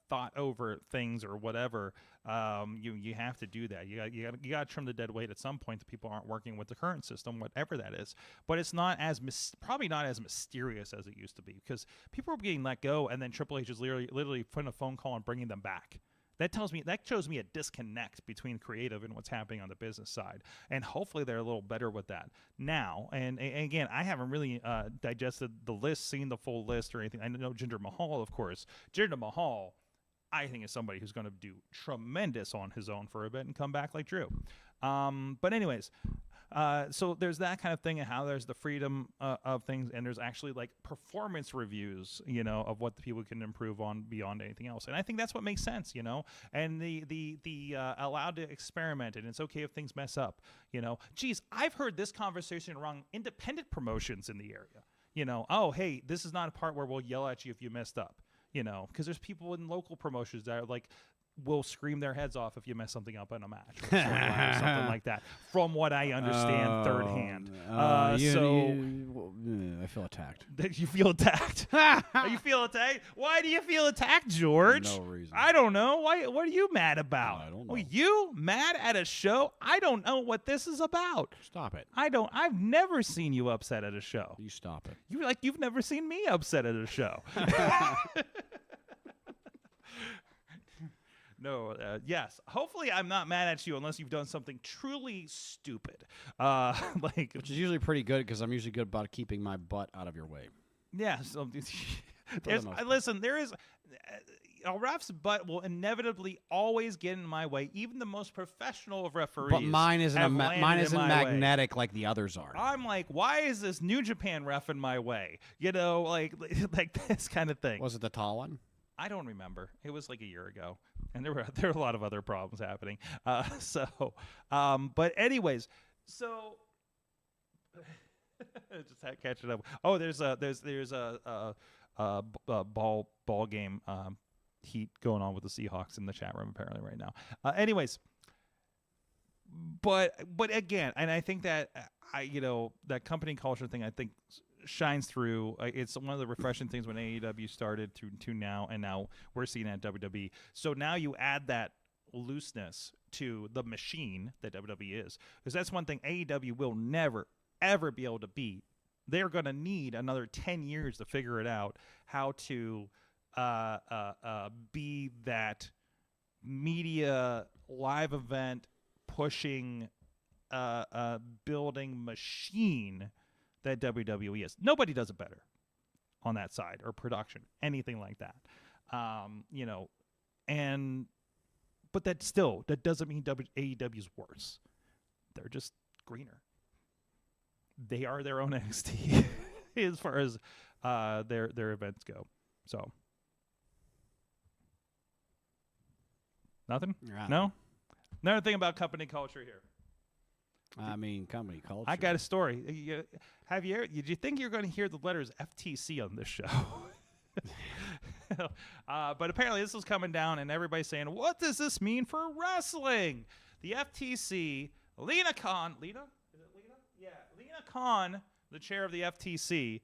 thought over things or whatever. You have to do that. You got to trim the dead weight at some point that people aren't working with the current system, whatever that is. But it's not as probably not as mysterious as it used to be, because people are getting let go, and then Triple H is literally putting a phone call and bringing them back. That shows me a disconnect between creative and what's happening on the business side, and hopefully they're a little better with that now. And again, I haven't really digested the list, seen the full list or anything. I know Jinder Mahal, of course. Jinder Mahal, I think, is somebody who's going to do tremendous on his own for a bit and come back like Drew. But anyways, so there's that kind of thing, and how there's the freedom of things, and there's actually like performance reviews, of what the people can improve on beyond anything else. And I think that's what makes sense, and the allowed to experiment, and it's okay if things mess up, Geez, I've heard this conversation around independent promotions in the area. Oh, hey, this is not a part where we'll yell at you if you messed up. Because there's people in local promotions that are like, will scream their heads off if you mess something up in a match or something like that, from what I understand third hand. I feel attacked. You feel attacked? You feel attacked? Why do you feel attacked, George? No reason. I don't know. Why? What are you mad about? I don't know. Oh, you mad at a show? I don't know what this is about. Stop it. I've never seen you upset at a show. You stop it. You've never seen me upset at a show. No, yes. Hopefully I'm not mad at you unless you've done something truly stupid. Which is usually pretty good, because I'm usually good about keeping my butt out of your way. Yeah. So, listen, there is... a ref's butt will inevitably always get in my way, even the most professional of referees. But mine isn't magnetic way. Like the others are. I'm like, why is this New Japan ref in my way? Like this kind of thing. Was it the tall one? I don't remember. It was like a year ago, and there were a lot of other problems happening. But anyways, so just catching up. Oh, there's a ball game heat going on with the Seahawks in the chat room apparently right now. Anyways, but again, and I think that that company culture thing, I think, shines through. It's one of the refreshing things when AEW started to now, and now we're seeing at WWE. So now you add that looseness to the machine that WWE is, because that's one thing AEW will never ever be able to beat. They're going to need another 10 years to figure it out, how to be that media live event pushing building machine that WWE is. Nobody does it better on that side, or production, anything like that. But that doesn't mean AEW's worse. They're just greener. They are their own NXT as far as their events go. So nothing? Yeah. No? Another thing about company culture here. I mean, company culture. I got a story. Did you think you're going to hear the letters FTC on this show? But apparently this was coming down, and everybody's saying, what does this mean for wrestling? The FTC, Lena Khan, Lena? Is it Lena? Yeah, Lena Khan, the chair of the FTC,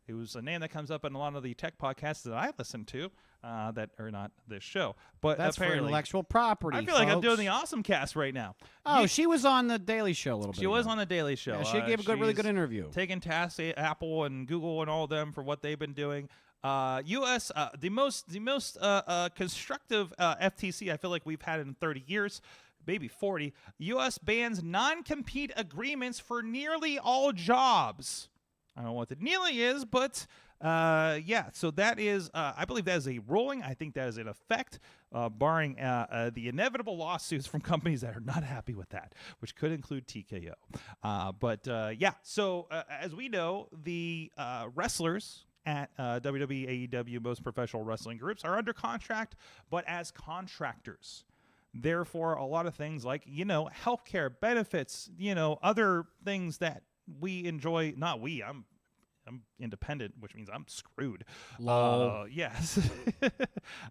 who's a name that comes up in a lot of the tech podcasts that I listen to, that are not this show. But that's apparently, for intellectual property. I feel like I'm folks. doing the Awesome Cast right now. Oh, she was on the Daily Show a little bit. She was on the Daily Show. Yeah, she gave a really good interview. Taking tasks, Apple and Google and all of them, for what they've been doing. U.S. The most constructive FTC I feel like we've had in 30 years. Maybe 40. U.S. bans non-compete agreements for nearly all jobs. I don't know what the kneeling is, but yeah. So that is, I believe that is a ruling. I think that is in effect, barring the inevitable lawsuits from companies that are not happy with that, which could include TKO. But yeah. So as we know, the wrestlers at WWE, AEW, most professional wrestling groups are under contract, but as contractors. Therefore, a lot of things like, healthcare benefits, other things that we enjoy. Not we. I'm independent, which means I'm screwed. Yes.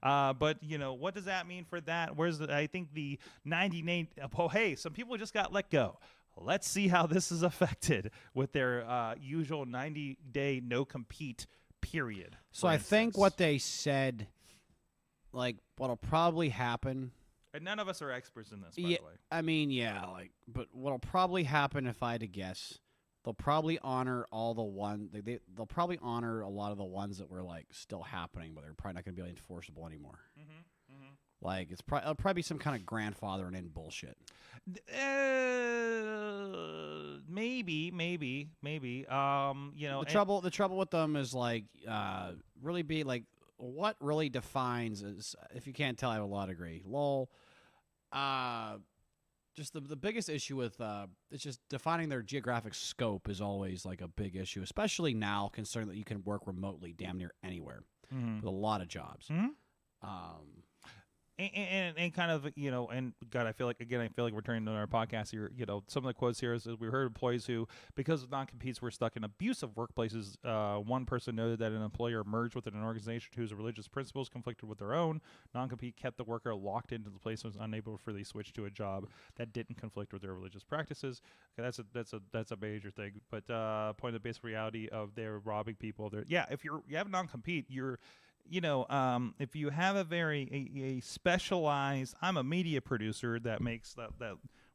But what does that mean for that? I think the 90-day. Oh, hey, some people just got let go. Let's see how this is affected with their usual 90-day no compete period. So I think what they said, like what'll probably happen. And none of us are experts in this, by Yeah, the way. I mean, yeah, but what'll probably happen if I had to guess, they'll probably honor all the they'll probably honor a lot of the ones that were like still happening, but they're probably not going to be enforceable anymore. Like it'll probably be some kind of grandfathering in bullshit. Maybe. The trouble with them is like really be like what really defines is, if you can't tell, I have a law degree. Lol. Just the biggest issue with it's just defining their geographic scope is always like a big issue, especially now, considering that you can work remotely damn near anywhere with a lot of jobs. And kind of, and God, I feel like we're turning to our podcast here. Some of the quotes here is we heard employees who, because of non-competes, were stuck in abusive workplaces. One person noted that an employer merged with an organization whose religious principles conflicted with their own. Non-compete kept the worker locked into the place and was unable to freely switch to a job that didn't conflict with their religious practices. Okay, that's a major thing. But point of the basic reality of they're robbing people. If you have a non-compete, you're if you have a specialized, I'm a media producer that makes that.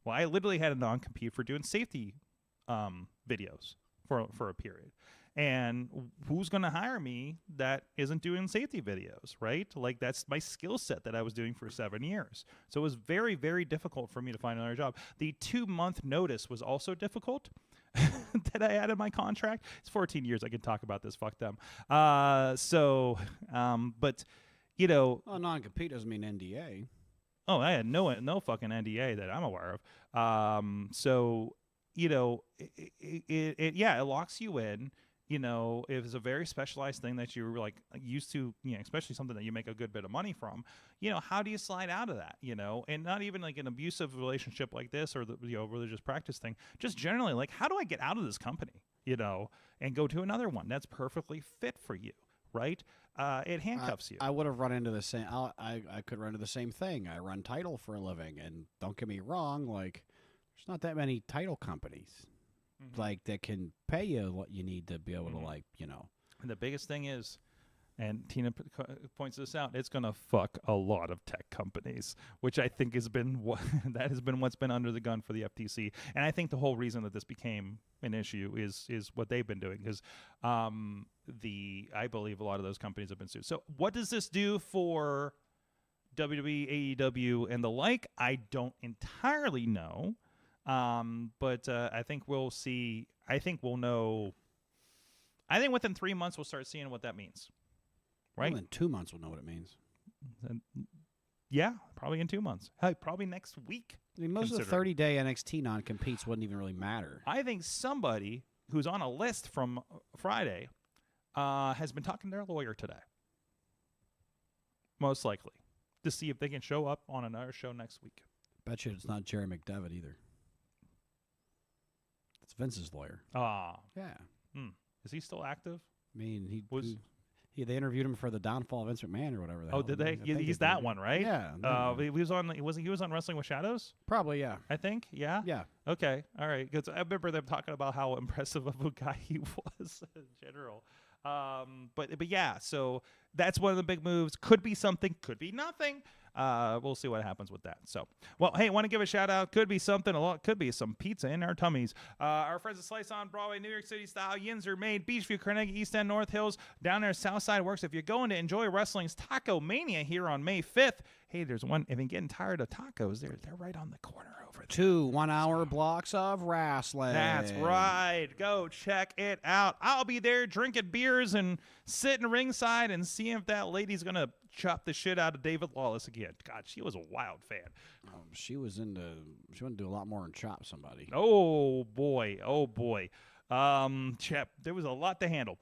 Well, I literally had a non-compete for doing safety videos for a period. And who's going to hire me that isn't doing safety videos, right? Like that's my skill set that I was doing for 7 years. So it was very, very difficult for me to find another job. The 2-month notice was also difficult. That I had in my contract. It's 14 years. I can talk about this. Fuck them. But Well, non-compete doesn't mean NDA. Oh, I had no fucking NDA that I'm aware of. It locks you in. If it's a very specialized thing that you're like used to, especially something that you make a good bit of money from, how do you slide out of that, and not even like an abusive relationship like this or the religious practice thing, just generally like, how do I get out of this company, and go to another one that's perfectly fit for you, right? It handcuffs you. I would have run into the same, I could run into the same thing. I run title for a living, and don't get me wrong, like there's not that many title companies. Like that can pay you what you need to be able to And the biggest thing is, and Tina points this out, it's going to fuck a lot of tech companies, which I think has been what's been under the gun for the FTC. And I think the whole reason that this became an issue is what they've been doing, because I believe a lot of those companies have been sued. So what does this do for WWE, AEW, and the like? I don't entirely know. But I think we'll see. I think we'll know. I think within 3 months we'll start seeing what that means. Right? Well, in 2 months we'll know what it means. Yeah, probably in 2 months. Hey, probably next week. I mean, most of the 30-day NXT non-competes wouldn't even really matter. I think somebody who's on a list from Friday has been talking to their lawyer today. Most likely, to see if they can show up on another show next week. Bet you it's not Jerry McDevitt either. It's Vince's lawyer. Ah. Yeah. Is he still active? I mean, they interviewed him for the downfall of Vince McMahon or whatever. Oh, did they? He's that one, right? Yeah. He was on Wrestling with Shadows? Probably, yeah. I think, yeah? Yeah. Okay, all right. Because I remember them talking about how impressive of a guy he was in general. But yeah, so that's one of the big moves. Could be something, could be nothing. We'll see what happens with that. So, well, hey, want to give a shout out. Could be something, a lot. Could be some pizza in our tummies. Our friends at Slice on Broadway, New York City style. Yinzer made Beachview, Carnegie, East End, North Hills, down there, South Side works. If you're going to enjoy wrestling's Taco Mania here on May 5th, hey, there's one. If you're getting tired of tacos, they're right on the corner over there. 2 1-hour blocks of wrestling. That's right. Go check it out. I'll be there drinking beers and sitting ringside and seeing if that lady's going to chop the shit out of David Lawless again. God, she was a Wild fan. She wanted to do a lot more than chop somebody. Oh, boy. Oh, boy. Chip, there was a lot to handle.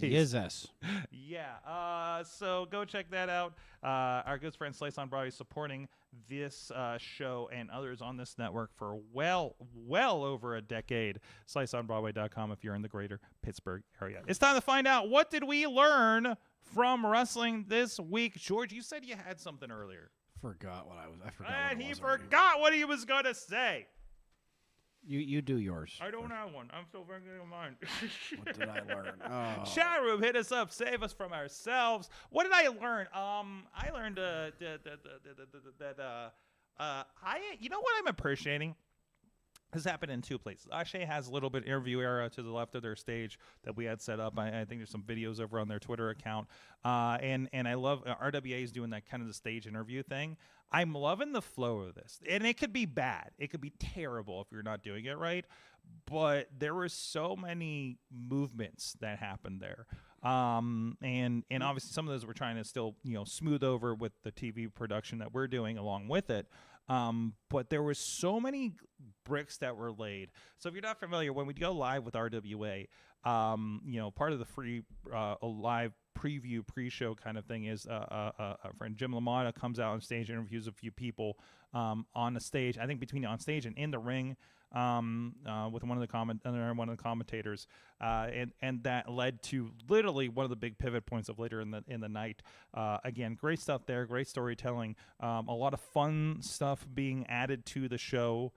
Yes. Yeah. So go check that out. Our good friend Slice on Broadway supporting this show and others on this network for well over a decade. SliceOnBroadway.com if you're in the greater Pittsburgh area. It's time to find out, what did we learn from wrestling this week? George, you said you had something earlier. I forgot what And it he was already. forgot what he was going to say. You do yours. I don't have one. I'm still thinking of mine. What did I learn? Oh. Chat room, hit us up. Save us from ourselves. What did I learn? I learned that you know what I'm appreciating? This happened in 2 places. Ashe has a little bit interview era to the left of their stage that we had set up. I think there's some videos over on their Twitter account. And I love RWA is doing that kind of the stage interview thing. I'm loving the flow of this. And it could be bad. It could be terrible if you're not doing it right. But there were so many movements that happened there. And obviously some of those we're trying to still, smooth over with the TV production that we're doing along with it. But there were so many bricks that were laid. So if you're not familiar, when we go live with RWA, part of the free live preview pre-show kind of thing is our friend Jim LaMotta comes out on stage, interviews a few people on the stage. I think between on stage and in the ring with one of the commentators, and that led to literally one of the big pivot points of later in the night. Again, great stuff there, great storytelling, a lot of fun stuff being added to the show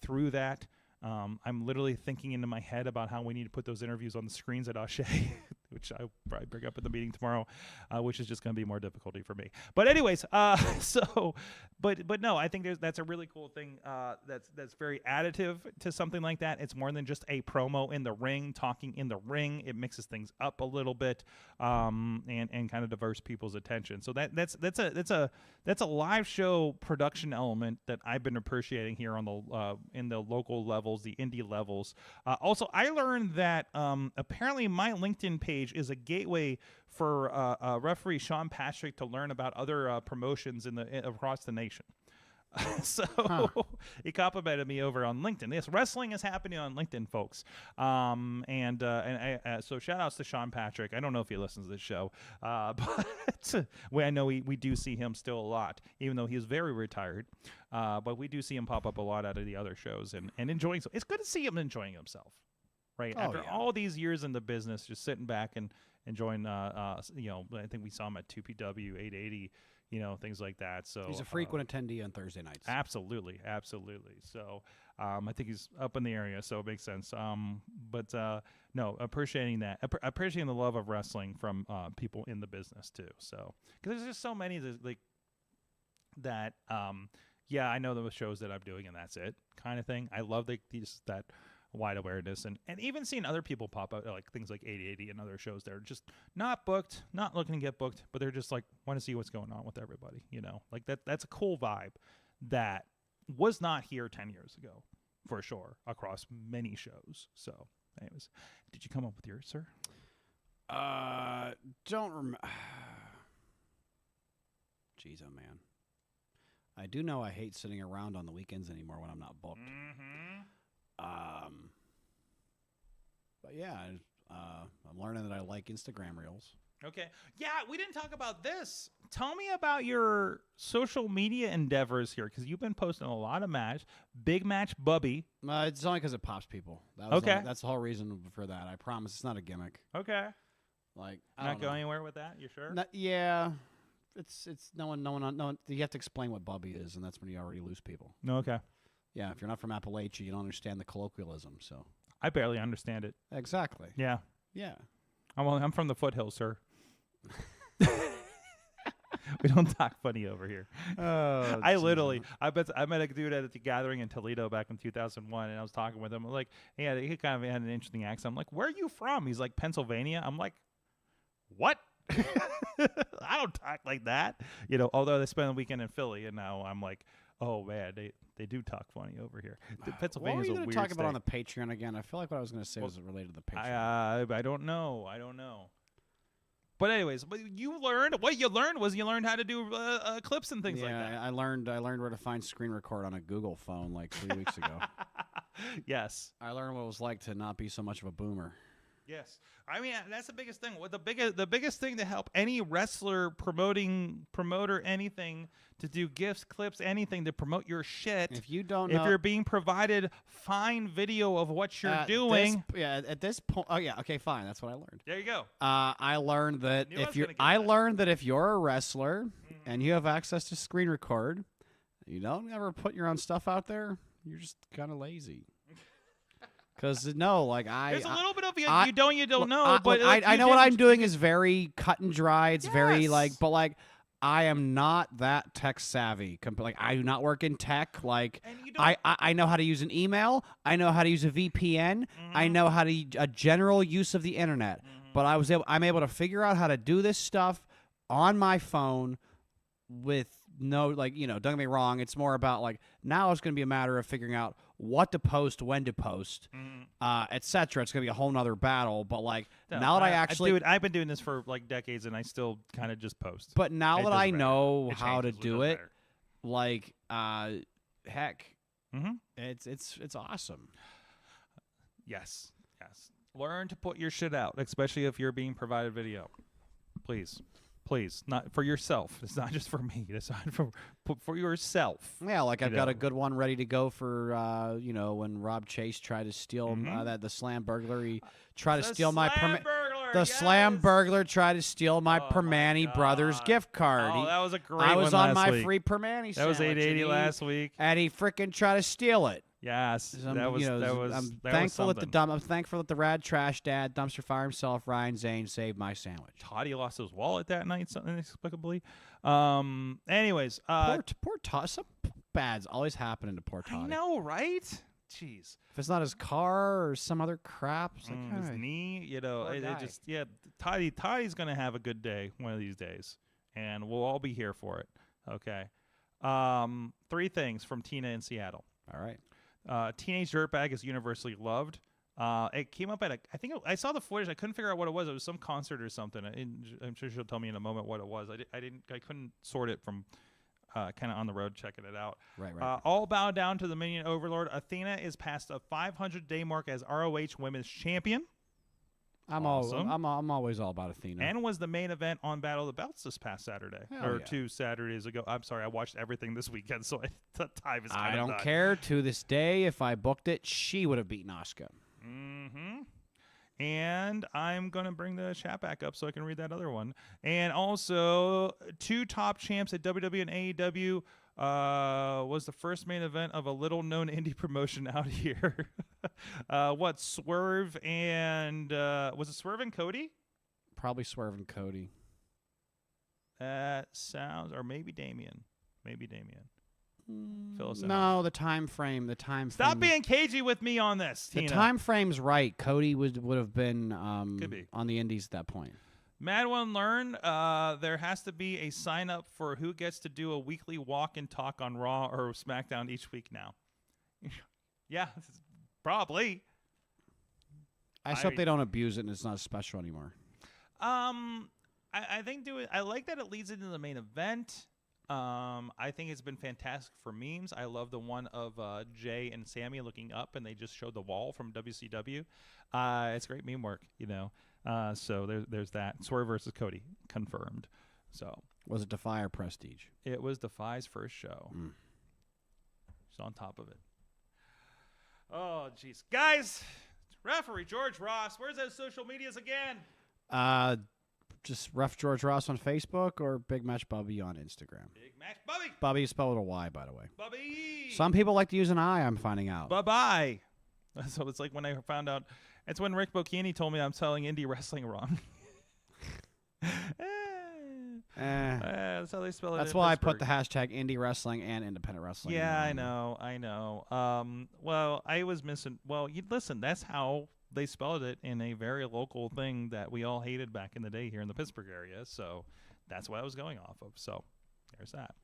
through that. I'm literally thinking into my head about how we need to put those interviews on the screens at Ashe, which I'll probably bring up at the meeting tomorrow, which is just going to be more difficulty for me. But anyways, but no, I think that's a really cool thing. That's very additive to something like that. It's more than just a promo in the ring, talking in the ring. It mixes things up a little bit, and kind of diverts people's attention. So that's a live show production element that I've been appreciating here on the in the local levels, the indie levels. Also, I learned that apparently my LinkedIn page is a gateway for referee Sean Patrick to learn about other promotions across the nation. So he complimented me over on LinkedIn. Yes, wrestling is happening on LinkedIn, folks. So shout outs to Sean Patrick. I don't know if he listens to this show, but I know we do see him still a lot, even though he is very retired. But we do see him pop up a lot out of the other shows and enjoying. It's good to see him enjoying himself, right? After all these years in the business, just sitting back and enjoying. I think we saw him at 2PW 880. Things like that. So he's a frequent attendee on Thursday nights. Absolutely. So I think he's up in the area, so it makes sense. No, appreciating that. Appreciating the love of wrestling from people in the business too. So because there's just so many that I know those shows that I'm doing and that's it kind of thing. I love that wide awareness and even seeing other people pop out, like things like 8080 and other shows that are just not booked, not looking to get booked, but they're just like want to see what's going on with everybody, like that's a cool vibe that was not here 10 years ago for sure across many shows. So anyways, did you come up with yours, sir? Don't remember. Jeez, oh man, I do know I hate sitting around on the weekends anymore when I'm not booked. But yeah, I'm learning that I like Instagram Reels. Okay. Yeah, we didn't talk about this. Tell me about your social media endeavors here, because you've been posting a lot of big match Bubby. It's only because it pops people. That's the whole reason for that. I promise it's not a gimmick. Okay. Like, not going anywhere with that? You sure? Yeah. It's no one. You have to explain what Bubby is, and that's when you already lose people. Okay. Yeah, if you're not from Appalachia, you don't understand the colloquialism. So I barely understand it. Exactly. Yeah. Yeah. I'm from the foothills, sir. We don't talk funny over here. Oh, I met a dude at the gathering in Toledo back in 2001, and I was talking with him. I'm like, he kind of had an interesting accent. I'm like, where are you from? He's like, Pennsylvania. I'm like, what? I don't talk like that. Although they spent the weekend in Philly, and now I'm like, oh man, they do talk funny over here. What were Pennsylvania's you a going weird to talk about on state. the Patreon again? I feel like what I was going to say was related to the Patreon. I don't know. But anyways, you learned how to do clips and things like that. I learned where to find screen record on a Google phone like 3 weeks ago. Yes. I learned what it was like to not be so much of a boomer. Yes. I mean, that's the biggest thing. The biggest thing to help any wrestler, promoter, anything to do gifts, clips, anything to promote your shit. If you don't if know, you're being provided fine video of what you're doing. At this point, oh yeah, okay, fine. That's what I learned. There you go. I learned that Knew I was if you're, gonna get I that. learned that if you're a wrestler and you have access to screen record, you don't ever put your own stuff out there. You're just kind of lazy. Because there's a little bit of you don't know, but I know what I'm doing is very cut and dry. It's very but I am not that tech savvy. I do not work in tech. I know how to use an email. I know how to use a VPN. I know how to a general use of the internet. But I'm able to figure out how to do this stuff on my phone with no don't get me wrong. It's more about now it's going to be a matter of figuring out what to post, when to post, etc. It's going to be a whole nother battle. But now that I actually, I've been doing this for decades, and I still kind of just post. But now that I know how to do it, better. heck, it's awesome. Yes. Learn to put your shit out, especially if you're being provided video. Please, not for yourself. It's not just for me. It's not for yourself. Yeah, I've got a good one ready to go for when Rob Chase tried to steal the slam burglar. He tried to steal my slam burglar tried to steal my Permane Brothers gift card. Oh, that was a great I was one on last my week. free Permane. That was $8.80 last week, and he freaking tried to steal it. Yes, I'm thankful that the rad trash dad dumpster fire himself, Ryan Zane, saved my sandwich. Toddy lost his wallet that night, inexplicably. Anyways, poor Todd. Some bad's always happening to poor Toddy. I know, right? Jeez. If it's not his car or some other crap, it's his knee, Toddy's gonna have a good day one of these days, and we'll all be here for it. Okay. 3 things from Tina in Seattle. All right. Teenage Dirtbag is universally loved. It came up at I think I saw the footage. I couldn't figure out what it was. It was some concert or something. I'm sure she'll tell me in a moment what it was. I couldn't sort it from kind of on the road checking it out. Right. All bow down to the Minion Overlord. Athena is past a 500-day mark as ROH Women's Champion. I'm always all about Athena. And was the main event on Battle of the Belts this past Saturday. Hell yeah. 2 Saturdays ago. I'm sorry, I watched everything this weekend, so the time is kind I of don't done. care. To this day, if I booked it, she would have beaten Asuka. And I'm going to bring the chat back up so I can read that other one. And also, 2 top champs at WWE and AEW was the first main event of a little-known indie promotion out here. Swerve and... was it Swerve and Cody? Probably Swerve and Cody. That sounds... Or maybe Damien. Fill us in. No, the time frame. Stop being cagey with me on this, Tina. The time frame's right. Cody would have been Could be. on the indies at that point. Mad One Learn, there has to be a sign up for who gets to do a weekly walk and talk on Raw or SmackDown each week now. Yeah, probably. I just hope they don't abuse it and it's not special anymore. I think I like that it leads into the main event. I think it's been fantastic for memes. I love the one of Jay and Sammy looking up and they just showed the wall from WCW. It's great meme work, so there's that. Swerve versus Cody, confirmed. So was it Defy or Prestige? It was Defy's first show. She's on top of it. Oh, jeez. Guys, referee George Ross, where's those social medias again? Just Ref George Ross on Facebook or Big Match Bubby on Instagram. Big Match Bubby. Bubby is spelled with a Y, by the way. Bubby. Some people like to use an I, I'm finding out. Bye-bye. So it's like when I found out. It's when Rick Bocchini told me I'm selling indie wrestling wrong. That's how they spell it. That's why I put the hashtag indie wrestling and independent wrestling. Yeah, I know. Well, I was missing. Well, listen, that's how they spelled it in a very local thing that we all hated back in the day here in the Pittsburgh area. So that's what I was going off of. So there's that.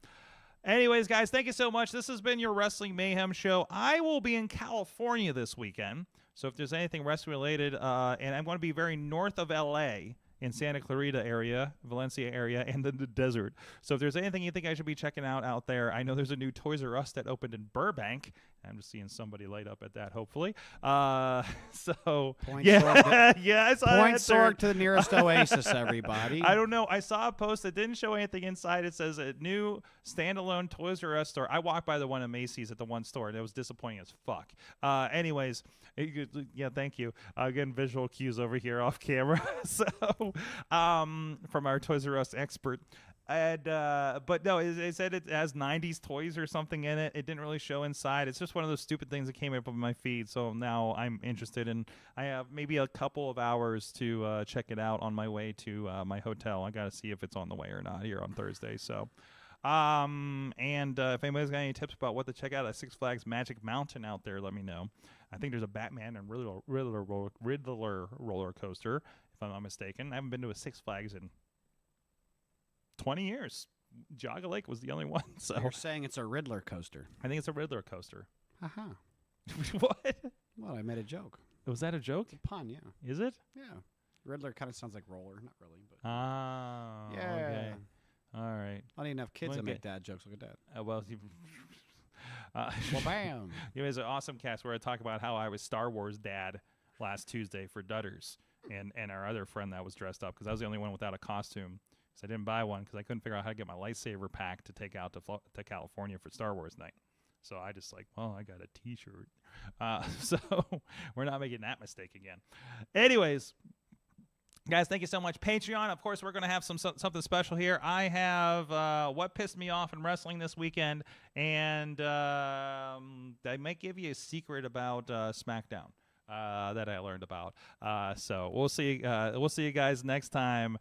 Anyways, guys, thank you so much. This has been your Wrestling Mayhem show. I will be in California this weekend. So if there's anything wrestling related, and I'm going to be very north of LA in Santa Clarita area, Valencia area, and then the desert. So if there's anything you think I should be checking out there, I know there's a new Toys R Us that opened in Burbank. I'm just seeing somebody light up at that, hopefully. So Point yeah, yeah, I saw Point that sword to the nearest oasis, everybody. I don't know. I saw a post that didn't show anything inside. It says a new standalone Toys R Us store. I walked by the one at Macy's at the one store, and it was disappointing as fuck. Anyways, yeah, thank you. Again, visual cues over here off camera. So, from our Toys R Us expert. And but no, it said it has 90s toys or something in it. It didn't really show inside. It's just one of those stupid things that came up on my feed. So now I'm interested, and I have maybe a couple of hours to check it out on my way to my hotel. I got to see if it's on the way or not here on Thursday. So, and if anybody's got any tips about what to check out at Six Flags Magic Mountain out there, let me know. I think there's a Batman and Riddler roller coaster, if I'm not mistaken. I haven't been to a Six Flags in 20 years. Jogga Lake was the only one. So You're saying it's a Riddler coaster. I think it's a Riddler coaster. Haha. What? Well, I made a joke. Was that a joke? Pun, yeah. Is it? Yeah. Riddler kind of sounds like roller. Not really, but. Ah. Yeah. Okay. All right. I don't even have kids Look that make at- dad jokes. Look at that. Well, Well, bam. it was an awesome cast where I talk about how I was Star Wars dad last Tuesday for Dutters and our other friend that was dressed up because I was the only one without a costume. So I didn't buy one because I couldn't figure out how to get my lightsaber pack to take out to California for Star Wars night. So I just like, well, I got a T-shirt. So we're not making that mistake again. Anyways, guys, thank you so much. Patreon, of course, we're going to have something special here. I have what pissed me off in wrestling this weekend, and I might give you a secret about SmackDown. That I learned about. So we'll see. We'll see you guys next time.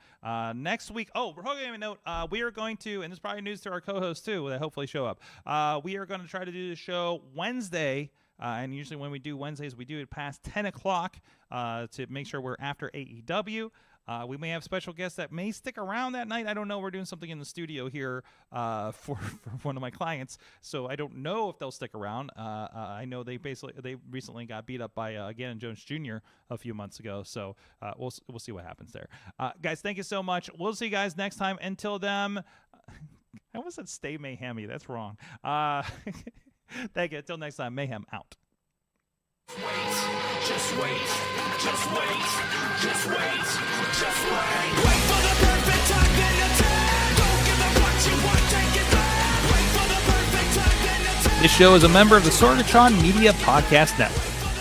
Next week. Oh, programming note. We are going to, and this is probably news to our co-hosts too, that hopefully show up. We are going to try to do the show Wednesday. And usually when we do Wednesdays, we do it past 10 o'clock to make sure we're after AEW. We may have special guests that may stick around that night. I don't know. We're doing something in the studio here for one of my clients, so I don't know if they'll stick around. I know they recently got beat up by Gannon Jones Jr. a few months ago, so we'll see what happens there. Guys, thank you so much. We'll see you guys next time. Until then, I almost said stay mayhemy. That's wrong. Thank you. Until next time, Mayhem out. Just wait, just wait, just wait, just wait. Wait for the perfect time, then attack. Don't give up what you want, take it back. Wait for the perfect time, then attack. This show is a member of the Sorgatron Media Podcast Network.